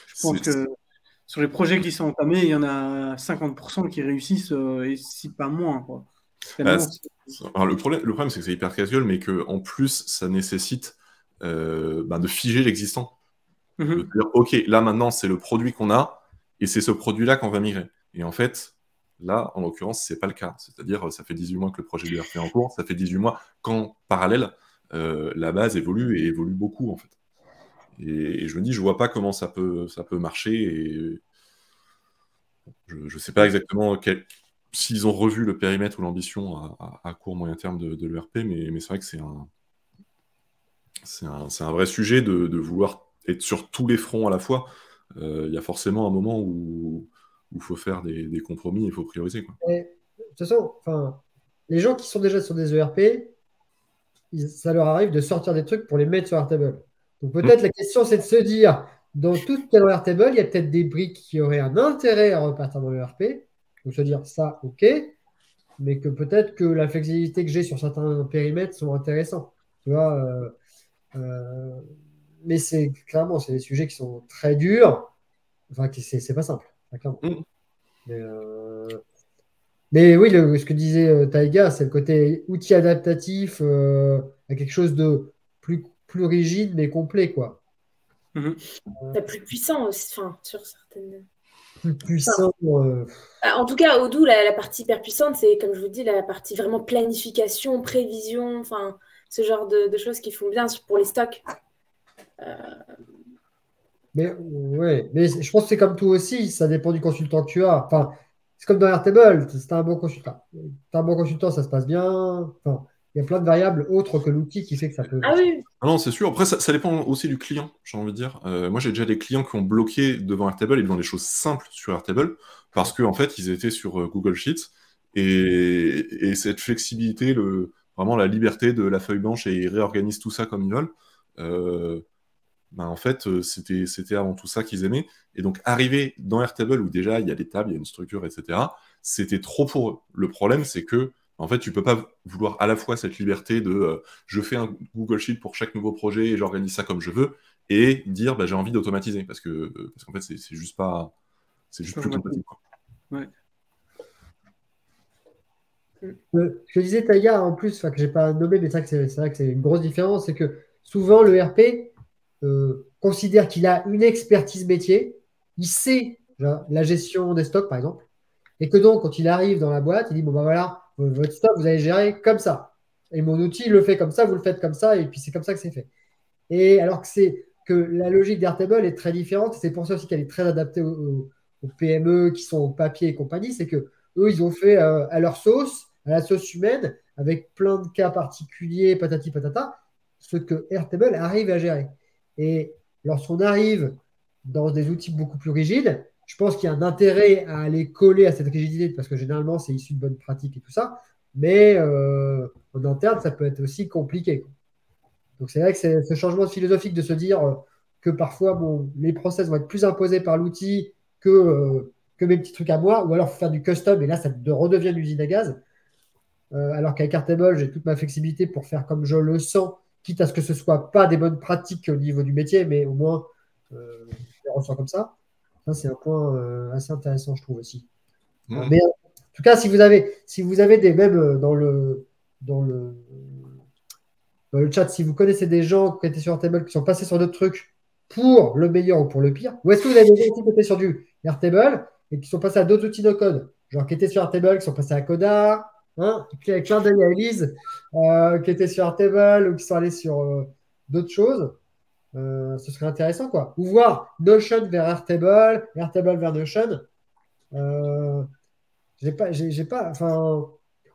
Je pense que sur les projets qui sont entamés, il y en a 50% qui réussissent, et si pas moins, quoi. Alors, le problème, c'est que c'est hyper casse-gueule, mais qu'en plus, ça nécessite de figer l'existant. De dire, OK, là, maintenant, c'est le produit qu'on a, et c'est ce produit-là qu'on va migrer. Et en fait, là, en l'occurrence, c'est pas le cas. C'est-à-dire, ça fait 18 mois que le projet de RP est en cours, ça fait 18 mois qu'en parallèle, la base évolue, et évolue beaucoup, en fait. Et je me dis, je vois pas comment ça peut marcher, et je sais pas exactement s'ils ont revu le périmètre ou l'ambition à court, moyen terme de l'ERP, mais c'est vrai que c'est un vrai sujet de vouloir être sur tous les fronts à la fois. Il y a forcément un moment où il faut faire des compromis, il faut prioriser, quoi. De toute façon, les gens qui sont déjà sur des ERP, ça leur arrive de sortir des trucs pour les mettre sur Airtable. Donc peut-être la question, c'est de se dire, dans tout tel Airtable, il y a peut-être des briques qui auraient un intérêt à repartir dans le ERP. Donc se dire ça, ok, mais que peut-être que la flexibilité que j'ai sur certains périmètres sont intéressants. Tu vois, mais c'est des sujets qui sont très durs. Enfin, c'est pas simple, clairement. Mais oui, ce que disait Taïga, c'est le côté outil adaptatif à quelque chose de plus rigide mais complet, quoi. Plus puissant aussi, sur certaines. Plus puissant. En tout cas, Odoo, la partie hyper puissante, c'est comme je vous dis, la partie vraiment planification, prévision, ce genre de choses qui font bien pour les stocks. Mais je pense que c'est comme tout aussi, ça dépend du consultant que tu as. C'est comme dans Airtable, c'est un bon consultant. T'as un bon consultant, ça se passe bien. Il y a plein de variables autres que l'outil qui fait que ça peut. Ah oui. Ah non, c'est sûr. Après, ça dépend aussi du client, j'ai envie de dire. Moi, j'ai déjà des clients qui ont bloqué devant Airtable et devant des choses simples sur Airtable parce qu'en fait, ils étaient sur Google Sheets et cette flexibilité, vraiment la liberté de la feuille blanche et ils réorganisent tout ça comme ils veulent. ben, en fait, c'était avant tout ça qu'ils aimaient. Et donc, arriver dans Airtable, où déjà, il y a des tables, il y a une structure, etc., c'était trop pour eux. Le problème, c'est que, en fait, tu peux pas vouloir à la fois cette liberté de je fais un Google Sheet pour chaque nouveau projet et j'organise ça comme je veux, et dire bah, j'ai envie d'automatiser, parce qu'en fait, c'est juste pas. C'est juste plus compatible, quoi. Ouais. Je disais, Taïga, en plus, que j'ai pas nommé, mais c'est vrai que c'est une grosse différence, c'est que souvent le RP considère qu'il a une expertise métier, il sait genre, la gestion des stocks, par exemple, et que donc, quand il arrive dans la boîte, il dit, bon, ben voilà, votre stock, vous allez gérer comme ça. Et mon outil, il le fait comme ça, vous le faites comme ça, et puis c'est comme ça que c'est fait. Et alors que la logique d'Airtable est très différente, c'est pour ça aussi qu'elle est très adaptée aux PME qui sont au papier et compagnie, c'est que eux, ils ont fait à leur sauce, à la sauce humaine, avec plein de cas particuliers, patati patata, ce que Airtable arrive à gérer. Et lorsqu'on arrive dans des outils beaucoup plus rigides, je pense qu'il y a un intérêt à aller coller à cette rigidité, parce que généralement, c'est issu de bonnes pratiques et tout ça, mais en interne, ça peut être aussi compliqué, quoi. Donc c'est vrai que c'est ce changement philosophique de se dire que parfois les process vont être plus imposés par l'outil que mes petits trucs à moi, ou alors il faut faire du custom, et là ça redevient une usine à gaz. Alors qu'avec Airtable, j'ai toute ma flexibilité pour faire comme je le sens, quitte à ce que ce ne soit pas des bonnes pratiques au niveau du métier, mais au moins je les ressens comme ça. Ça, c'est un point assez intéressant, je trouve aussi. Mais en tout cas, si vous avez des mêmes dans le dans le chat, si vous connaissez des gens qui étaient sur Airtable, qui sont passés sur d'autres trucs pour le meilleur ou pour le pire, ou est-ce que vous avez des gens qui étaient sur du Airtable et qui sont passés à d'autres outils no code, genre qui étaient sur Airtable, qui sont passés à Coda, hein, clin d'œil à Elise, qui étaient sur Airtable ou qui sont allés sur d'autres choses, ce serait intéressant, quoi. Ou voir Notion vers Airtable, Airtable vers Notion. Euh, enfin,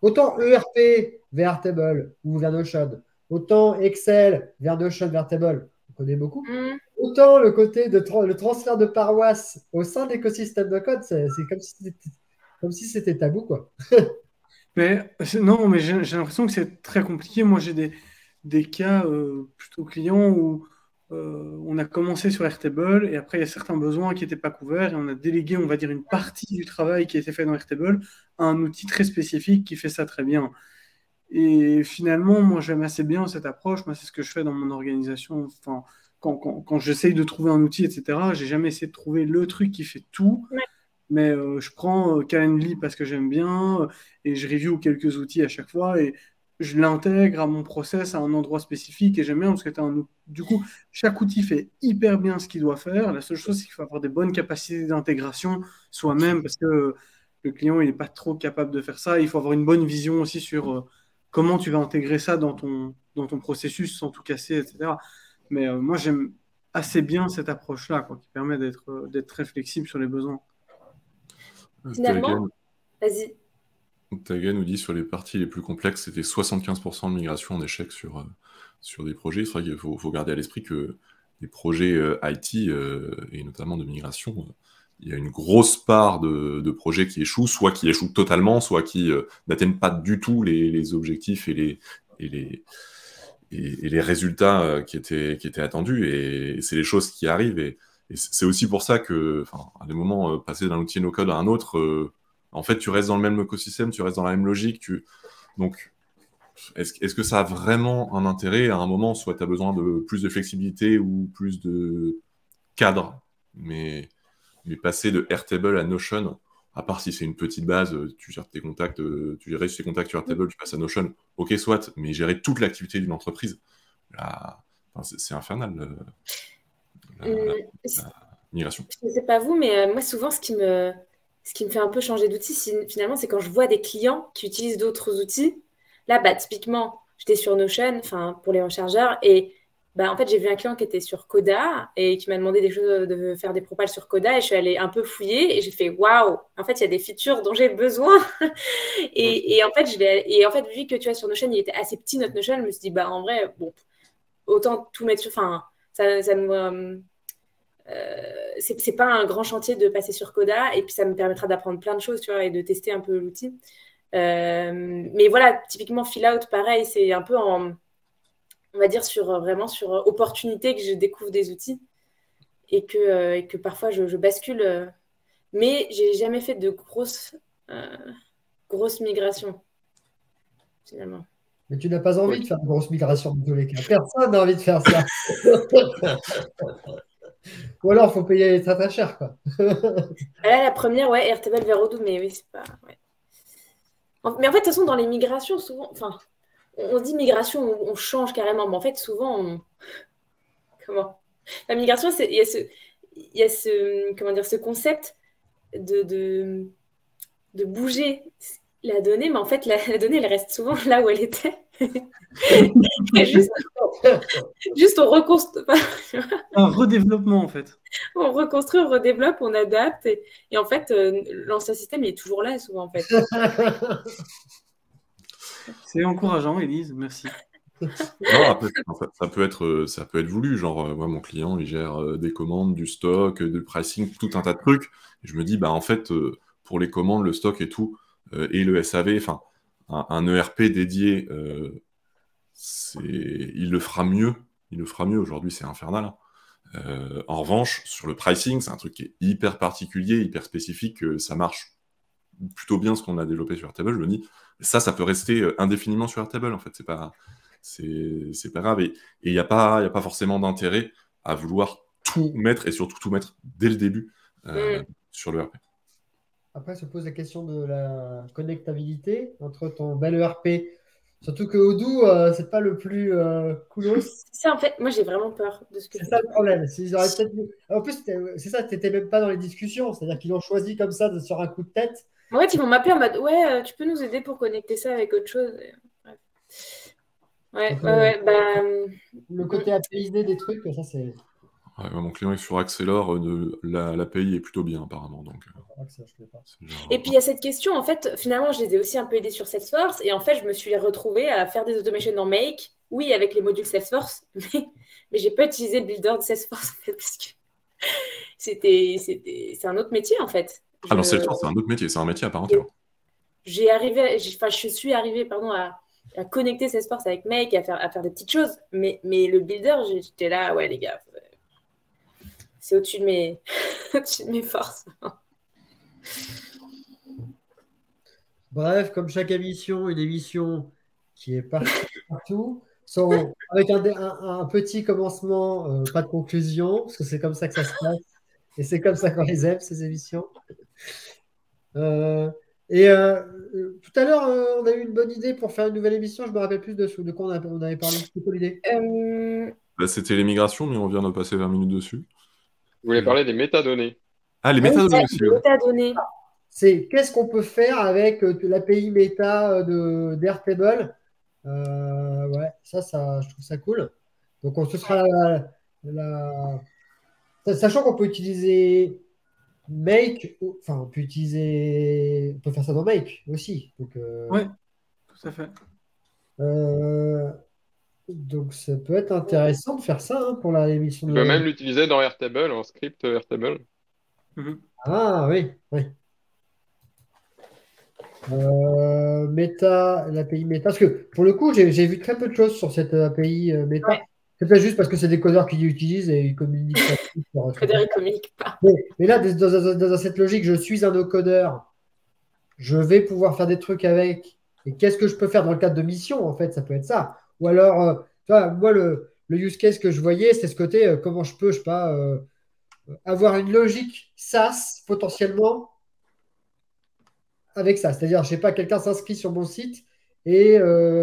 autant ERP vers Airtable ou vers Notion, autant Excel vers Notion, vers Table, on connaît beaucoup. Autant le côté le transfert de paroisse au sein de l'écosystème de code, c'est comme si c'était tabou, quoi. Non, mais j'ai l'impression que c'est très compliqué. Moi, j'ai des cas plutôt clients où on a commencé sur Airtable et après, il y a certains besoins qui n'étaient pas couverts et on a délégué, on va dire, une partie du travail qui a été fait dans Airtable à un outil très spécifique qui fait ça très bien. Et finalement, moi, j'aime assez bien cette approche. Moi, c'est ce que je fais dans mon organisation. Enfin, quand j'essaye de trouver un outil, etc., j'ai jamais essayé de trouver le truc qui fait tout. Ouais. Mais je prends Calendly parce que j'aime bien et je review quelques outils à chaque fois et je l'intègre à mon process à un endroit spécifique et j'aime bien parce que du coup, chaque outil fait hyper bien ce qu'il doit faire. La seule chose, c'est qu'il faut avoir des bonnes capacités d'intégration soi-même parce que le client, il n'est pas trop capable de faire ça. Il faut avoir une bonne vision aussi sur comment tu vas intégrer ça dans ton processus sans tout casser, etc. Mais moi, j'aime assez bien cette approche-là, quoi, qui permet d'être très flexible sur les besoins. Finalement, vas-y. Taga nous dit sur les parties les plus complexes, c'était 75% de migration en échec sur des projets. C'est vrai qu'il faut garder à l'esprit que les projets IT, et notamment de migration, il y a une grosse part de projets qui échouent, soit qui échouent totalement, soit qui n'atteignent pas du tout les objectifs et les résultats qui étaient attendus. Et c'est les choses qui arrivent. Et c'est aussi pour ça que, à des moments, passer d'un outil no-code à un autre, en fait, tu restes dans le même écosystème, tu restes dans la même logique. Donc, est-ce que ça a vraiment un intérêt à un moment? Soit tu as besoin de plus de flexibilité ou plus de cadre. Mais passer de Airtable à Notion, à part si c'est une petite base, tu gères tes contacts, tu gères tes contacts sur Airtable, tu passes à Notion, ok, soit, mais gérer toute l'activité d'une entreprise, là, c'est infernal, la migration. Je ne sais pas vous, mais moi, souvent, ce qui me fait un peu changer d'outil, finalement, c'est quand je vois des clients qui utilisent d'autres outils. Là, typiquement, j'étais sur Notion, pour les rechargeurs, et en fait, j'ai vu un client qui était sur Coda et qui m'a demandé des choses, de faire des propals sur Coda, et je suis allée un peu fouiller et j'ai fait waouh, en fait, il y a des features dont j'ai besoin. et en fait, vu que tu vois, sur Notion, il était assez petit notre Notion, je me suis dit, en vrai, bon, autant tout mettre sur. Ça me. C'est pas un grand chantier de passer sur Coda et puis ça me permettra d'apprendre plein de choses, tu vois, et de tester un peu l'outil. Mais voilà, typiquement Fill Out, pareil, c'est un peu on va dire, vraiment sur opportunité que je découvre des outils et que parfois je bascule. Mais j'ai jamais fait de grosses migrations, finalement. Mais tu n'as pas envie Oui. de faire une grosse migration de tous les cas. Personne n'a envie de faire ça. Ou alors, il faut payer très très cher, quoi. Là, la première, ouais, Airtable vers Odoo, mais oui, c'est pas. Ouais. Mais en fait, de toute façon, dans les migrations, souvent, enfin, on dit migration, on change carrément, mais en fait, souvent, comment? La migration, il y a comment dire, ce concept de bouger la donnée, mais en fait, la donnée, elle reste souvent là où elle était. juste on reconstruit, Un redéveloppement, en fait. on reconstruit, on redéveloppe, on adapte. Et en fait, l'ancien système, il est toujours là, souvent, en fait. C'est encourageant, Élise, merci. Non, après, ça peut être voulu. Genre, moi, mon client, il gère des commandes, du stock, du pricing, tout un tas de trucs. Et je me dis, bah, en fait, pour les commandes, le stock et tout, et le SAV, enfin, un ERP dédié, il le fera mieux. Il le fera mieux. Aujourd'hui, c'est infernal. En revanche, sur le pricing, c'est un truc qui est hyper particulier, hyper spécifique. Ça marche plutôt bien ce qu'on a développé sur Airtable. Je me dis, ça peut rester indéfiniment sur Airtable. En fait, c'est pas grave. Et il n'y a pas forcément d'intérêt à vouloir tout mettre, et surtout tout mettre dès le début sur le ERP. Après, se pose la question de la connectabilité entre ton bel ERP. Surtout que Odoo, c'est pas le plus coolos. Ça, en fait, moi, j'ai vraiment peur de ce que C'est ça le problème. En plus, c'est ça, tu n'étais même pas dans les discussions. C'est-à-dire qu'ils l'ont choisi comme ça, sur un coup de tête. En fait, ils vont m'appeler en mode ouais, tu peux nous aider pour connecter ça avec autre chose. Ouais, Donc, bah, le côté APIisé des trucs, ça c'est. Ouais, mon client est sur Axelor, l'API est plutôt bien apparemment. Donc, et puis il y a cette question, en fait, finalement, je les ai aussi un peu aidés sur Salesforce, et en fait, je me suis retrouvée à faire des automations dans Make, oui, avec les modules Salesforce, mais j'ai pas utilisé le builder de Salesforce, en fait, parce que c'est un autre métier, en fait. Ah non, Salesforce, c'est un autre métier, c'est un métier à part entière. Je suis arrivée, pardon, à connecter Salesforce avec Make, à faire des petites choses, mais le builder, j'étais là, ouais, les gars, c'est au-dessus de mes, au-dessus de mes forces. Bref, comme chaque émission, une émission qui est partout, avec un petit commencement, pas de conclusion, parce que c'est comme ça que ça se passe. Et c'est comme ça qu'on les aime, ces émissions. Tout à l'heure, on a eu une bonne idée pour faire une nouvelle émission. Je me rappelle plus de quoi on avait parlé. C'était quoi l'idée? Bah, c'était les migrations, mais on vient de passer 20 minutes dessus. Vous voulez parler des métadonnées? Ah, les métadonnées aussi. Les métadonnées. C'est qu'est-ce qu'on peut faire avec l'API méta d'Airtable. Ouais, ça, je trouve ça cool. Donc, ce sera sachant qu'on peut utiliser Make, enfin, on peut faire ça dans Make aussi. Donc, Ouais, tout à fait. donc, ça peut être intéressant de faire ça pour la émission Tu de peux même l'utiliser dans Airtable, en script Airtable. Ah oui, oui. L'API méta. Parce que pour le coup, j'ai vu très peu de choses sur cette API méta. Ouais. C'est peut-être juste parce que c'est des codeurs qui l'utilisent et ils communiquent pas. Codeur, ils communiquent pas. Mais là, dans cette logique, je suis un no-codeur. Je vais pouvoir faire des trucs avec. Et qu'est-ce que je peux faire dans le cadre de mission, en fait, ça peut être ça. Ou alors, tu vois, moi, le use case que je voyais, c'est ce côté, comment je peux, je sais pas, avoir une logique SaaS potentiellement avec ça. C'est-à-dire, je sais pas, quelqu'un s'inscrit sur mon site et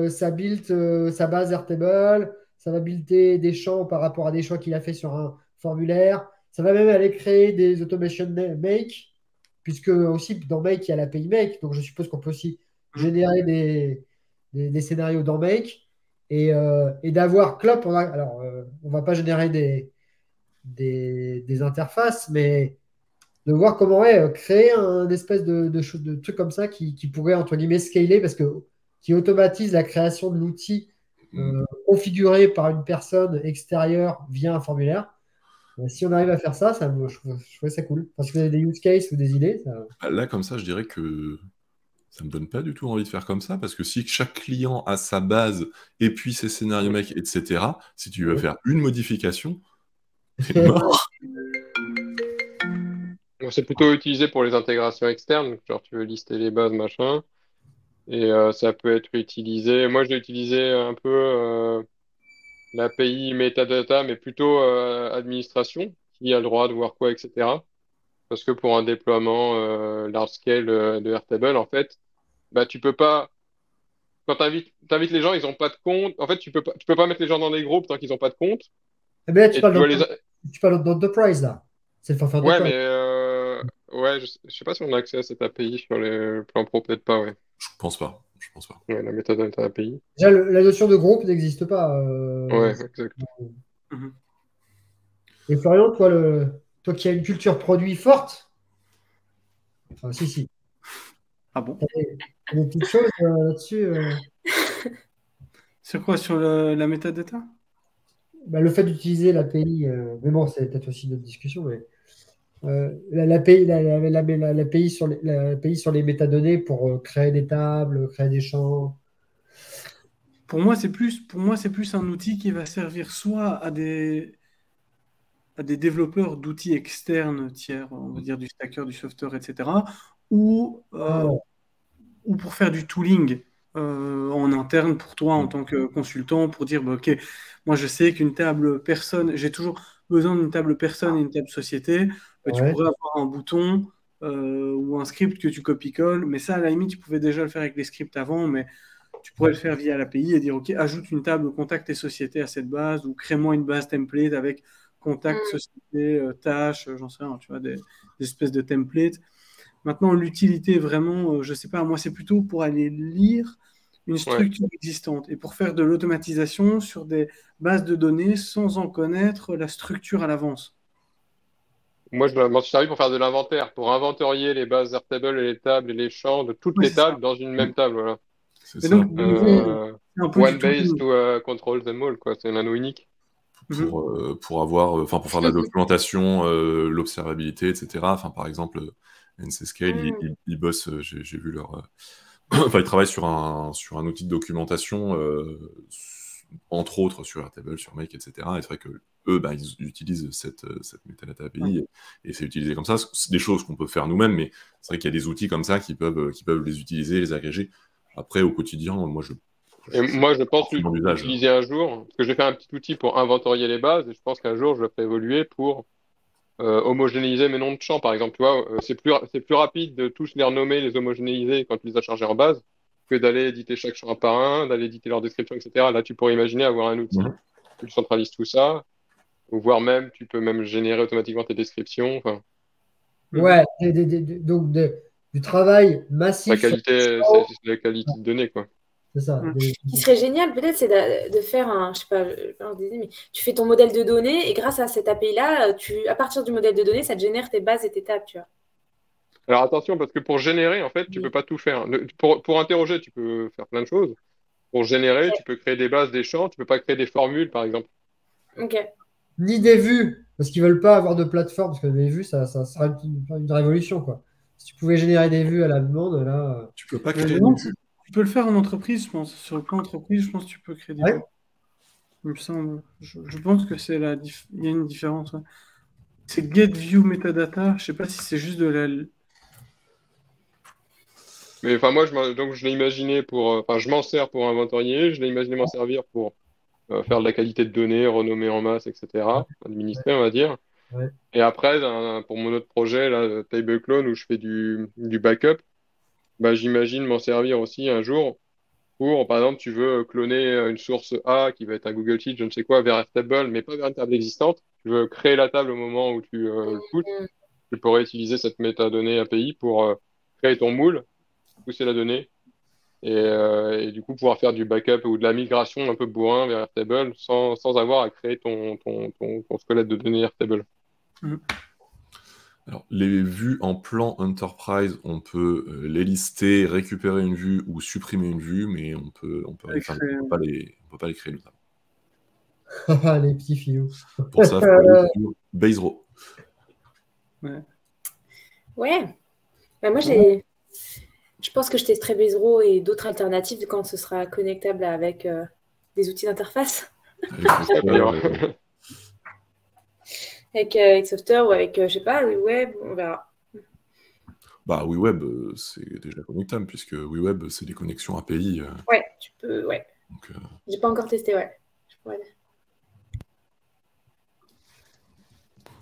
ça build sa base Airtable, ça va builder des champs par rapport à des choix qu'il a fait sur un formulaire. Ça va même aller créer des automation make, puisque aussi dans Make, il y a l'API Make. Donc, je suppose qu'on peut aussi générer des scénarios dans Make et d'avoir Clop. Alors, on ne va pas générer des interfaces, mais de voir comment créer un espèce de truc comme ça qui pourrait, entre guillemets, scaler, parce que qui automatise la création de l'outil configuré par une personne extérieure via un formulaire. Si on arrive à faire ça, je trouvais ça cool. Parce que vous avez des use cases ou des idées. Là, comme ça, je dirais que Ça me donne pas du tout envie de faire comme ça, parce que si chaque client a sa base, et puis ses scénarios mecs, etc., si tu veux faire une modification, t'es mort. C'est plutôt utilisé pour les intégrations externes, genre tu veux lister les bases, machin, et ça peut être utilisé. Moi, j'ai utilisé un peu l'API metadata, mais plutôt administration, qui a le droit de voir quoi, etc. Parce que pour un déploiement large scale de Airtable, en fait, bah tu peux pas. Quand t'invites les gens, ils ont pas de compte. En fait, tu peux pas mettre les gens dans des groupes tant qu'ils ont pas de compte. Eh bien, là, Et tu dois les. tu parles d'Enterprise, là. C'est le forfait Ouais, Enterprise. mais ouais, je sais pas si on a accès à cette API sur les plans pro, peut-être pas, ouais. Je pense pas. Je pense pas. Ouais, la metadata API. Déjà, la notion de groupe n'existe pas. Ouais, exact. Mhm. Et Florian, toi qui as une culture produit forte, enfin, si, Ah bon? t'as des petites choses là-dessus. Sur quoi? Sur la métadata? Bah, le fait d'utiliser l'API, mais bon, c'est peut-être aussi notre discussion, mais l'API l'API l'API sur les métadonnées pour créer des tables, créer des champs. Pour moi, c'est plus un outil qui va servir soit à des développeurs d'outils externes tiers, on va dire du Stacker, du Software, etc., ou, Ah, ou pour faire du tooling en interne pour toi en Mm. tant que consultant, pour dire, bah, OK, moi je sais qu'une table personne, j'ai toujours besoin d'une table personne et une table société, bah, tu ouais. pourrais avoir un bouton ou un script que tu copies-colles, mais ça, à la limite, tu pouvais déjà le faire avec les scripts avant, mais tu pourrais le faire via l'API et dire, OK, ajoute une table contact et société à cette base, ou crée-moi une base template avec contact, société, tâches, j'en sais rien, tu vois, des espèces de templates. Maintenant, l'utilité, vraiment, je sais pas, moi, c'est plutôt pour aller lire une Ouais. structure existante et pour faire de l'automatisation sur des bases de données sans en connaître la structure à l'avance. Moi, je m'en suis servi pour faire de l'inventaire, pour inventorier les bases Airtable et les tables et les champs de toutes Oui, les c'est ça. tables dans une même table, voilà. C'est Mais ça. c'est un peu du One base tooling. to control them all, quoi. C'est un anneau unique. Mhm. Pour avoir, enfin, pour faire de la documentation, l'observabilité, etc. Enfin, par exemple, NCScale, ils bossent, j'ai vu leur. Enfin, ils travaillent sur un outil de documentation, entre autres sur Airtable, sur Make, etc. Et c'est vrai que eux, bah, ils utilisent cette metadata API et c'est utilisé comme ça. C'est des choses qu'on peut faire nous-mêmes, mais c'est vrai qu'il y a des outils comme ça qui peuvent les utiliser, les agréger. Après, au quotidien, moi, Et moi, je pense forcément l'usage. l'utiliser un jour, parce que j'ai fait un petit outil pour inventorier les bases, et je pense qu'un jour, je le ferai évoluer pour homogénéiser mes noms de champs, par exemple. Tu vois, c'est plus rapide de tous les renommer, les homogénéiser quand tu les as chargés en base, que d'aller éditer chaque champ un par un, d'aller éditer leur description, etc. Là, tu pourrais imaginer avoir un outil Mhm. où tu centralises tout ça, ou voire même, tu peux même générer automatiquement tes descriptions. Enfin, Ouais, donc du travail la massif sur qualité, le champ, c'est la qualité de données, quoi. c'est ça. Mhm. Ce qui serait génial, peut-être, c'est de faire un, je sais pas, je disais, mais tu fais ton modèle de données et grâce à cette API-là, à partir du modèle de données, ça te génère tes bases et tes tables, tu vois. Alors attention, parce que pour générer, en fait, tu peux pas tout faire. Pour interroger, tu peux faire plein de choses. Pour générer, tu peux créer des bases, des champs, tu peux pas créer des formules, par exemple. Ok. Ni des vues, parce qu'ils veulent pas avoir de plateforme, parce que les vues, ça sera une révolution, quoi. Si tu pouvais générer des vues à la demande, là. Tu peux pas Mais créer non, des vues. tu peux le faire en entreprise, je pense. Sur le plan entreprise, je pense que tu peux créer des Ouais. vues. Il me semble. Je pense que il y a une différence. Ouais. C'est get view metadata. Je sais pas si c'est juste de la. Mais enfin, moi, donc, je l'ai imaginé pour. Enfin, je m'en sers pour inventorier, je l'ai imaginé m'en servir pour faire de la qualité de données, renommer en masse, etc. Administrer, on va dire. Ouais. Et après, pour mon autre projet, là, Table Clone, où je fais du backup, bah, j'imagine m'en servir aussi un jour pour, par exemple, tu veux cloner une source A qui va être un Google Sheet, je ne sais quoi, vers Airtable, mais pas vers une table existante. Tu veux créer la table au moment où tu le pousses. Tu pourrais utiliser cette métadonnée API pour créer ton moule, pousser la donnée, et du coup pouvoir faire du backup ou de la migration un peu bourrin vers Airtable sans avoir à créer ton squelette de données Airtable. Mhm. Alors, les vues en plan Enterprise, on peut les lister, récupérer une vue ou supprimer une vue, mais on peut pas les créer nous-mêmes. Les petits filous. Pour ça, il faut aller sur Base.ro. Ouais. Ouais. Bah, moi, j'ai Je pense que je testerai Bezro et d'autres alternatives quand ce sera connectable avec des outils d'interface, avec Software ou avec, je sais pas, web, on verra. Bah, WeWeb, c'est déjà connectable, puisque WeWeb, c'est des connexions API. Ouais, tu peux, ouais. Donc, J'ai pas encore testé, ouais. Je pourrais...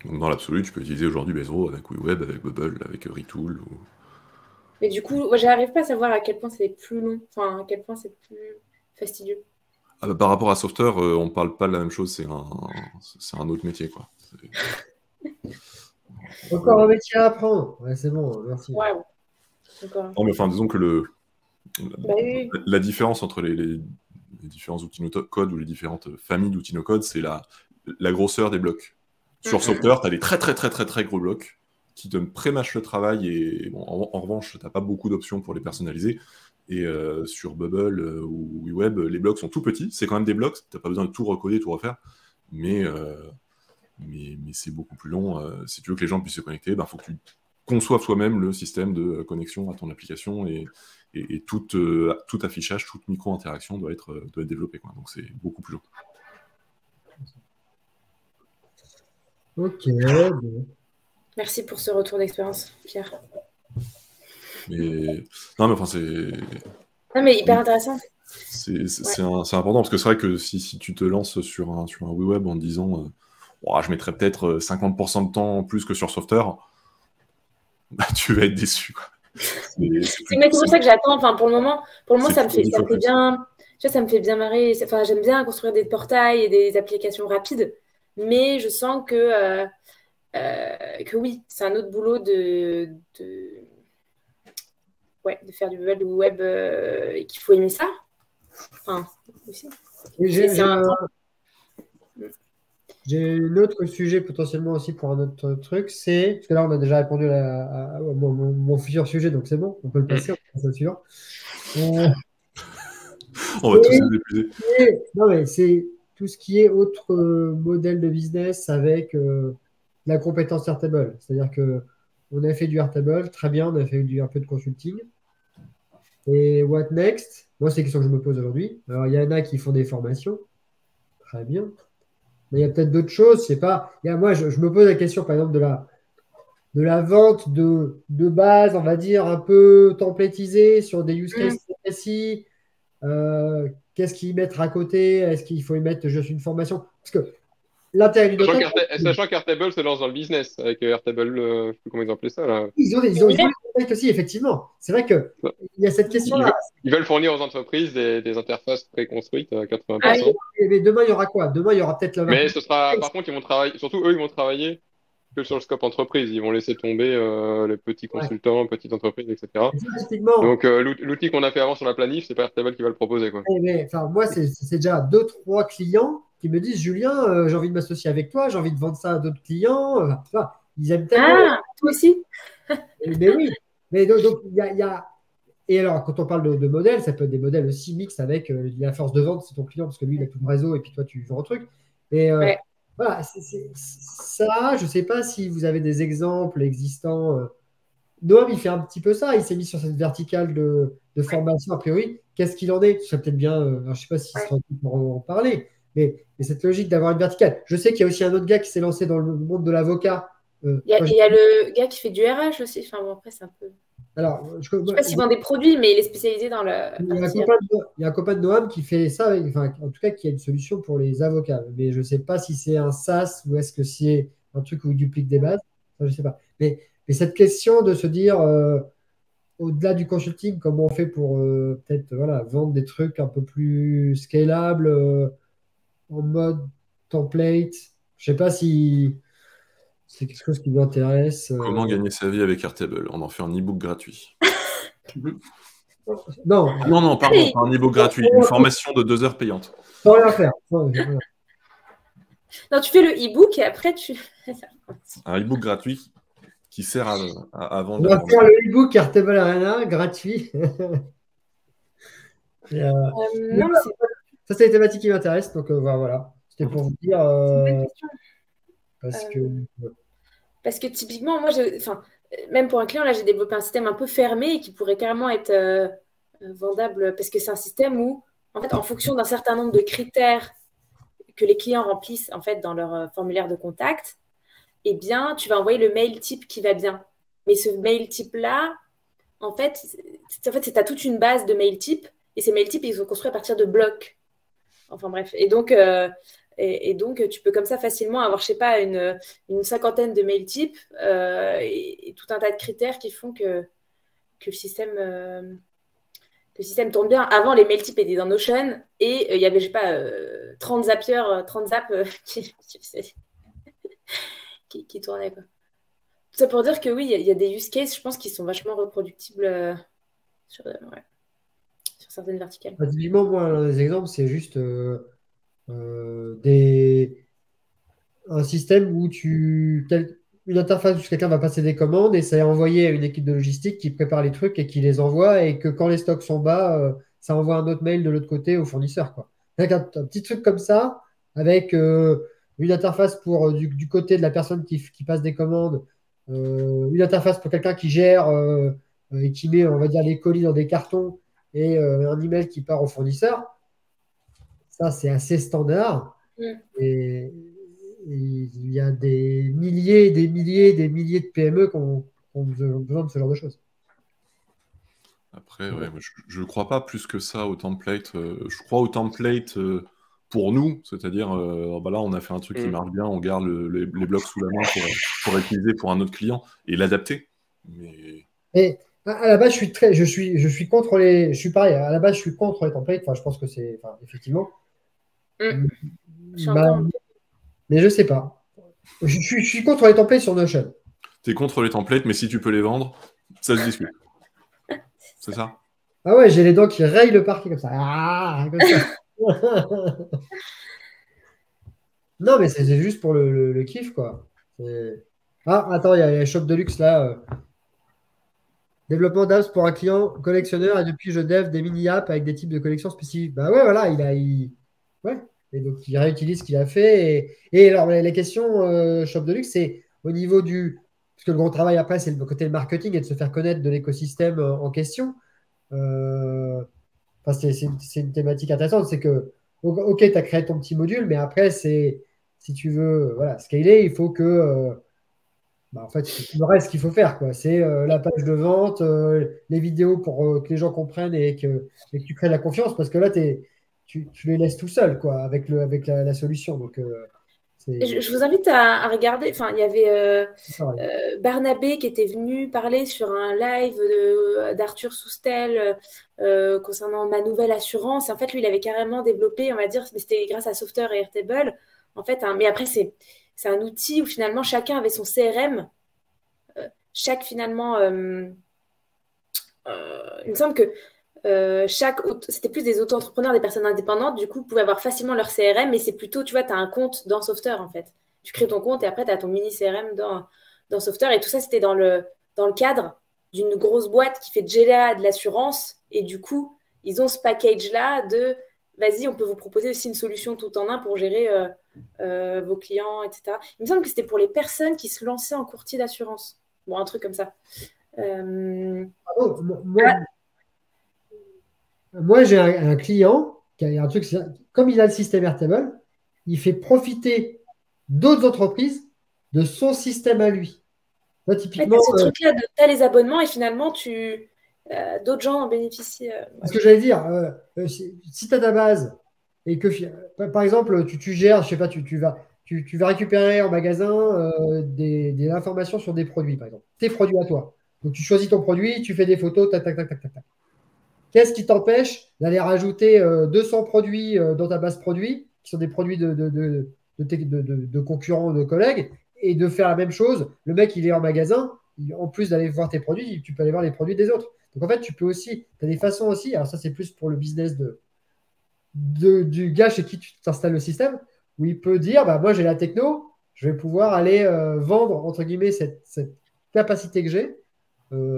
donc dans l'absolu, tu peux utiliser aujourd'hui Bezro avec WeWeb, avec Bubble, avec Retool. Mais du coup, moi, j'arrive pas à savoir à quel point c'est plus long, enfin, à quel point c'est plus fastidieux. Ah bah, par rapport à Software, on parle pas de la même chose, c'est un autre métier, quoi. Encore un métier à apprendre. Ouais, c'est bon, merci. Waouh. D'accord. Non, mais enfin, disons que Bah oui. la différence entre les différents outils no-code ou les différentes familles d'outils no-code, c'est la grosseur des blocs. Sur Software, tu as des très très très très très gros blocs qui te pré-mâchent le travail et bon, en revanche, tu n'as pas beaucoup d'options pour les personnaliser. Et sur Bubble ou WeWeb, les blocs sont tout petits. C'est quand même des blocs, tu n'as pas besoin de tout recoder, tout refaire. Mais c'est beaucoup plus long. Si tu veux que les gens puissent se connecter, il faut que tu conçoives toi-même le système de connexion à ton application et tout affichage, toute micro-interaction doit être développé, quoi. Donc c'est beaucoup plus long. Ok. Merci pour ce retour d'expérience, Pierre. Mais non, mais enfin c'est. Non, mais hyper intéressant. C'est important parce que c'est vrai que si tu te lances sur un WeWeb en te disant je mettrais peut-être 50% de temps en plus que sur Software, tu vas être déçu, quoi. C'est pour ça que j'attends. Enfin, pour le moment, ça me fait bien. Tu vois, ça me fait bien marrer. Enfin, j'aime bien construire des portails et des applications rapides, mais je sens que oui, c'est un autre boulot de faire du web et qu'il faut aimer ça. Enfin, aussi. J'ai un autre sujet potentiellement aussi pour un autre truc, c'est, parce que là on a déjà répondu à mon futur sujet, donc c'est bon, on peut le passer, on passe au suivant. On va tous les épuiser. Non mais c'est tout ce qui est autre modèle de business avec la compétence Airtable. C'est-à-dire que on a fait du Airtable, très bien, on a fait un peu de consulting. Et what next? Moi, c'est la question que je me pose aujourd'hui. Alors, il y en a qui font des formations, très bien. Mais il y a peut-être d'autres choses, je sais pas. Moi, je me pose la question, par exemple, de la vente de base, on va dire, un peu templatisée sur des use cases précis. Qu'est-ce qu'ils mettent à côté? Est-ce qu'il faut y mettre juste une formation? Parce que l'intérêt du Sachant qu'Airtable se lance dans le business avec Airtable, je ne sais plus comment ils ont appelé ça, là. Ils ont des contacts aussi, effectivement. C'est vrai qu'il y a cette question-là. Ils veulent fournir aux entreprises des interfaces préconstruites à 80%. Ah, mais demain, il y aura quoi? Demain, il y aura peut-être la. Mais ce sera, par contre, ils vont travailler, surtout eux, ils vont travailler que sur le scope entreprise. Ils vont laisser tomber les petits consultants, petites entreprises, etc. Donc, l'outil qu'on a fait avant sur la planif, c'est pas Airtable qui va le proposer, quoi. Moi, c'est déjà 2-3 clients qui me disent, Julien, j'ai envie de m'associer avec toi, j'ai envie de vendre ça à d'autres clients. Ils aiment tellement. Ah, toi aussi? Mais oui. Mais donc, il y a. Et alors, quand on parle de modèles, ça peut être des modèles aussi mixtes avec la force de vente, c'est ton client, parce que lui, il a tout le réseau et puis toi, tu vends un truc. Et voilà, ça, je ne sais pas si vous avez des exemples existants. Noam, il fait un petit peu ça. Il s'est mis sur cette verticale de formation, a priori. Qu'est-ce qu'il en est? Ce serait peut-être bien. Alors, je ne sais pas s'il sera pour en parler, mais cette logique d'avoir une verticale. Je sais qu'il y a aussi un autre gars qui s'est lancé dans le monde de l'avocat. Il y a le gars qui fait du RH aussi. Enfin, bon, après, c'est un peu. Alors, je ne sais pas s'il vend des produits, mais il est spécialisé dans le. Il y a un copain de Noam qui fait ça, enfin, en tout cas, qui a une solution pour les avocats. Mais je ne sais pas si c'est un SaaS ou est-ce que c'est un truc où il duplique des bases. Enfin, je ne sais pas. Mais cette question de se dire, au-delà du consulting, comment on fait pour peut-être vendre des trucs un peu plus scalables en mode template. Je ne sais pas si c'est quelque chose qui vous intéresse. Comment gagner sa vie avec Airtable? On en fait un e-book gratuit. Non, pardon, pas un e-book gratuit, une formation de 2 heures payante. Sans rien faire. Non, tu fais le e-book et après tu. Un e-book gratuit qui sert à vendre. On va faire le e-book Airtable Arena gratuit. Non, ça, c'est les thématiques qui m'intéressent. Donc voilà. C'était pour vous dire. Parce que typiquement, moi, même pour un client, là, j'ai développé un système un peu fermé et qui pourrait carrément être vendable parce que c'est un système où, en fait, en fonction d'un certain nombre de critères que les clients remplissent en fait dans leur formulaire de contact, eh bien, tu vas envoyer le mail type qui va bien. Mais ce mail type-là, en fait, tu as toute une base de mail type et ces mail types, ils sont construits à partir de blocs. Enfin bref. Et donc, tu peux comme ça facilement avoir, je sais pas, une cinquantaine de mail types et tout un tas de critères qui font que le système tourne bien. Avant, les mail types étaient dans Notion et il y avait, je sais pas, 30 zapiers, 30 zaps qui tournaient, quoi. Tout ça pour dire que oui, il y a des use cases, je pense, qui sont vachement reproductibles ouais, sur certaines verticales. Typiquement, moi, l'un des exemples, c'est juste un système où une interface où quelqu'un va passer des commandes et ça est envoyé à une équipe de logistique qui prépare les trucs et qui les envoie et que quand les stocks sont bas, ça envoie un autre mail de l'autre côté au fournisseur, quoi. Avec un petit truc comme ça, avec une interface pour du côté de la personne qui passe des commandes, une interface pour quelqu'un qui gère et qui met, on va dire, les colis dans des cartons et un email qui part au fournisseur. Ça, c'est assez standard. Et il y a des milliers, des milliers, des milliers de PME qui ont besoin de ce genre de choses. Après, ouais, je ne crois pas plus que ça au template. Je crois au template pour nous, c'est-à-dire, bah là, on a fait un truc qui marche bien, on garde les blocs sous la main pour utiliser pour un autre client et l'adapter. Et à la base, je suis contre je suis pareil. À la base, je suis contre les templates. Enfin, je pense que c'est, effectivement. Mais je sais pas. Je suis contre les templates sur Notion. Tu es contre les templates, mais si tu peux les vendre, ça se discute. C'est ça? Ah ouais, j'ai les dents qui rayent le parquet comme ça. Ah, comme ça. Non, mais c'est juste pour le kiff, quoi. Ah, attends, il y a Shop Deluxe là. Développement d'apps pour un client collectionneur et depuis je dev des mini-apps avec des types de collections spécifiques. Bah ouais, voilà, ouais. Et donc il réutilise ce qu'il a fait. Et alors les questions Shop Deluxe, c'est au niveau parce que le gros travail après, c'est le côté marketing et de se faire connaître de l'écosystème en question. Enfin, c'est une thématique intéressante. C'est que, ok, tu as créé ton petit module, mais après, si tu veux voilà, scaler, il faut que en fait, c'est tout le reste qu'il faut faire, quoi. C'est la page de vente, les vidéos pour que les gens comprennent et que tu crées de la confiance, parce que là, tu les laisses tout seul, quoi, avec la solution. Donc, je vous invite à regarder. Enfin, il y avait Barnabé qui était venu parler sur un live d'Arthur Soustel concernant ma nouvelle assurance. Et en fait, lui, il avait carrément développé, on va dire, mais c'était grâce à Software et Airtable. En fait, mais après, c'est un outil où finalement chacun avait son CRM. Finalement, il me semble que c'était plus des auto-entrepreneurs, des personnes indépendantes, du coup, pouvaient avoir facilement leur CRM, mais c'est plutôt, tu vois, tu as un compte dans Software, en fait. Tu crées ton compte et après, tu as ton mini CRM dans Software. Et tout ça, c'était dans le cadre d'une grosse boîte qui fait déjà de l'assurance. Et du coup, ils ont ce package-là de vas-y, on peut vous proposer aussi une solution tout en un pour gérer vos clients, etc. Il me semble que c'était pour les personnes qui se lançaient en courtier d'assurance. Bon, un truc comme ça. Moi, j'ai un client qui a un truc, comme il a le système Airtable, il fait profiter d'autres entreprises de son système à lui. Là, typiquement, ce truc-là, tu as les abonnements et finalement, d'autres gens en bénéficient. Ce que j'allais dire, si tu as ta base et que, par exemple, tu gères, je sais pas, tu vas récupérer en magasin des informations sur des produits, par exemple, tes produits à toi. Donc, tu choisis ton produit, tu fais des photos, tac, tac, tac, tac, tac, tac. Qu'est-ce qui t'empêche d'aller rajouter 200 produits dans ta base produit, qui sont des produits de concurrents, de collègues, et de faire la même chose? Le mec, il est en magasin, en plus d'aller voir tes produits, tu peux aller voir les produits des autres. Donc en fait, tu peux aussi, tu as des façons aussi, alors ça c'est plus pour le business du gars chez qui tu t'installes le système, où il peut dire, bah, moi j'ai la techno, je vais pouvoir aller vendre, entre guillemets, cette capacité que j'ai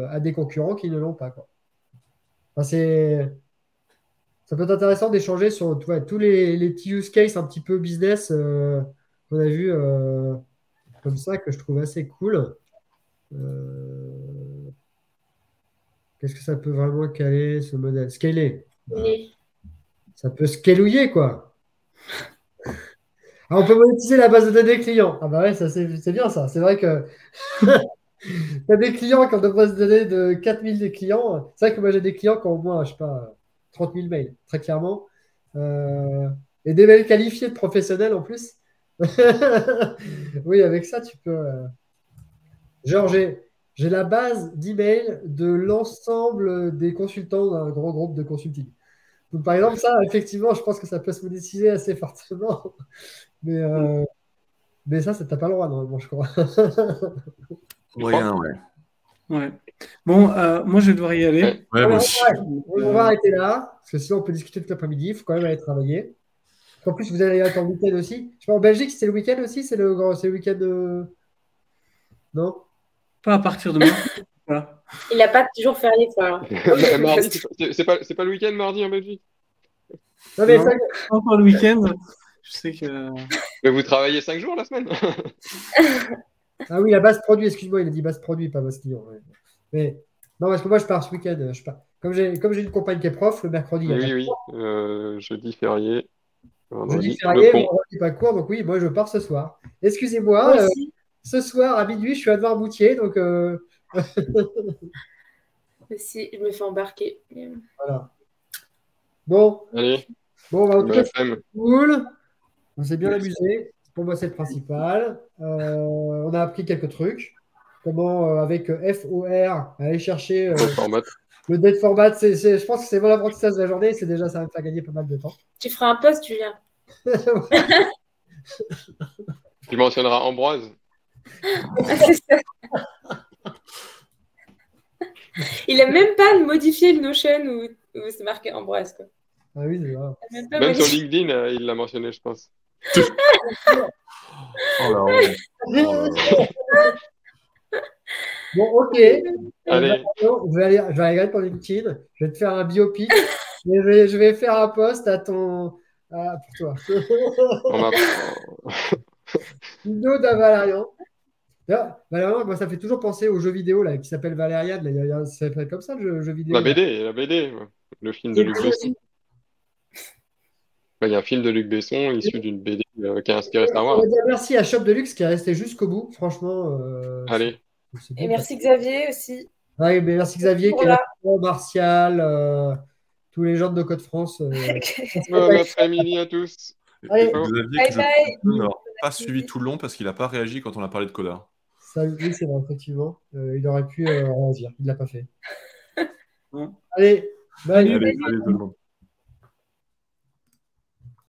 à des concurrents qui ne l'ont pas, quoi. Enfin, ça peut être intéressant d'échanger sur tous les petits use cases un petit peu business qu'on a vu comme ça, que je trouve assez cool. Qu'est-ce que ça peut vraiment caler, ce modèle? Scaler. Et- Ça peut scalouiller, quoi. Ah, on peut monétiser la base de données client. Ah bah ouais, ça c'est bien ça. C'est vrai que tu as des clients qui ont des bases de données de 4000 des clients. C'est vrai que moi j'ai des clients qui ont au moins, je sais pas, 30 000 mails, très clairement. Euh, et des mails qualifiés de professionnels en plus. Oui, avec ça, tu peux. Genre, j'ai la base d'email de l'ensemble des consultants d'un grand groupe de consulting. Donc, par exemple, ça, effectivement, je pense que ça peut se monétiser assez fortement. Mais, euh, mais ça, t'as pas le droit, normalement, je crois. Moyen, ouais. Ouais. Bon, moi, je vais devoir y aller. Ouais. Ouais, moi aussi. On va arrêter là, parce que sinon, on peut discuter toute l'après-midi. Il faut quand même aller travailler. En plus, vous allez être en week-end aussi. Je sais pas, en Belgique, c'est le week-end aussi? C'est le week-end Non? Pas à partir de maintenant. Voilà. Il n'a pas toujours férié, quoi. Mardi, c'est pas le week-end mardi en Belgique? Non, mais Non, ça, pas encore le week-end. Je sais que. Mais vous travaillez 5 jours la semaine? Ah oui, la base produit, excuse-moi, il a dit base produit, pas base client. Ouais. Mais non, parce que moi, je pars ce week-end. Je pars. Comme j'ai une compagne qui est prof, le mercredi, il y a Oui, pas oui. Jeudi férié, jeudi vendredi, le férié, pont. vendredi pas cours, donc oui, moi, je pars ce soir. Moi Excusez-moi, aussi. ce soir à minuit, je suis à Noirmoutier, donc Aussi, je me fais embarquer. voilà. Bon, Allez, bon, en tout bonne cas, c'est après-midi. cool. On s'est bien Merci. amusé. Pour moi, c'est le principal. On a appris quelques trucs. Comment, avec FOR, aller chercher Le format. le dead format. Je pense que c'est mon apprentissage de la journée. C'est déjà, ça va me faire gagner pas mal de temps. Tu feras un post, Julien. Tu mentionneras Ambroise. C'est ça. Il n'a même pas modifié le Notion où c'est marqué Ambroise, quoi. Ah oui, c'est vrai. Il a même pas Même sur modifié. LinkedIn, il l'a mentionné, je pense. Oh là, honte. Oh là là. Bon, ok. Allez, Je vais aller regarder ton LinkedIn. Je vais te faire un biopic. Je vais faire un post pour toi. on m'a. Une ode à Valérian. D'ailleurs, Valérian, moi, ça fait toujours penser au jeu vidéo là, qui s'appelle Valériane. Là. Ça s'appelle comme ça, le jeu vidéo. La BD, le film de Luc Besson. Il y a un film de Luc Besson issu d'une BD qui a inspiré Star On Wars. va dire merci à Shop Deluxe qui est resté jusqu'au bout. Franchement, Allez, c'est Et bon. merci Xavier aussi. Ouais, mais merci Xavier qui est Voilà. là, Martial, tous les gens de Code France. bon après-midi à tous. Allez. Ciao. Xavier, Bye que je bye. n'aurais pas suivi tout le long parce qu'il n'a pas réagi quand on a parlé de Coda. Salut, oui, c'est vrai, effectivement. Il aurait pu réagir. Il ne l'a pas fait. Bon. Allez, bye. Salut. Allez, salut tout le monde.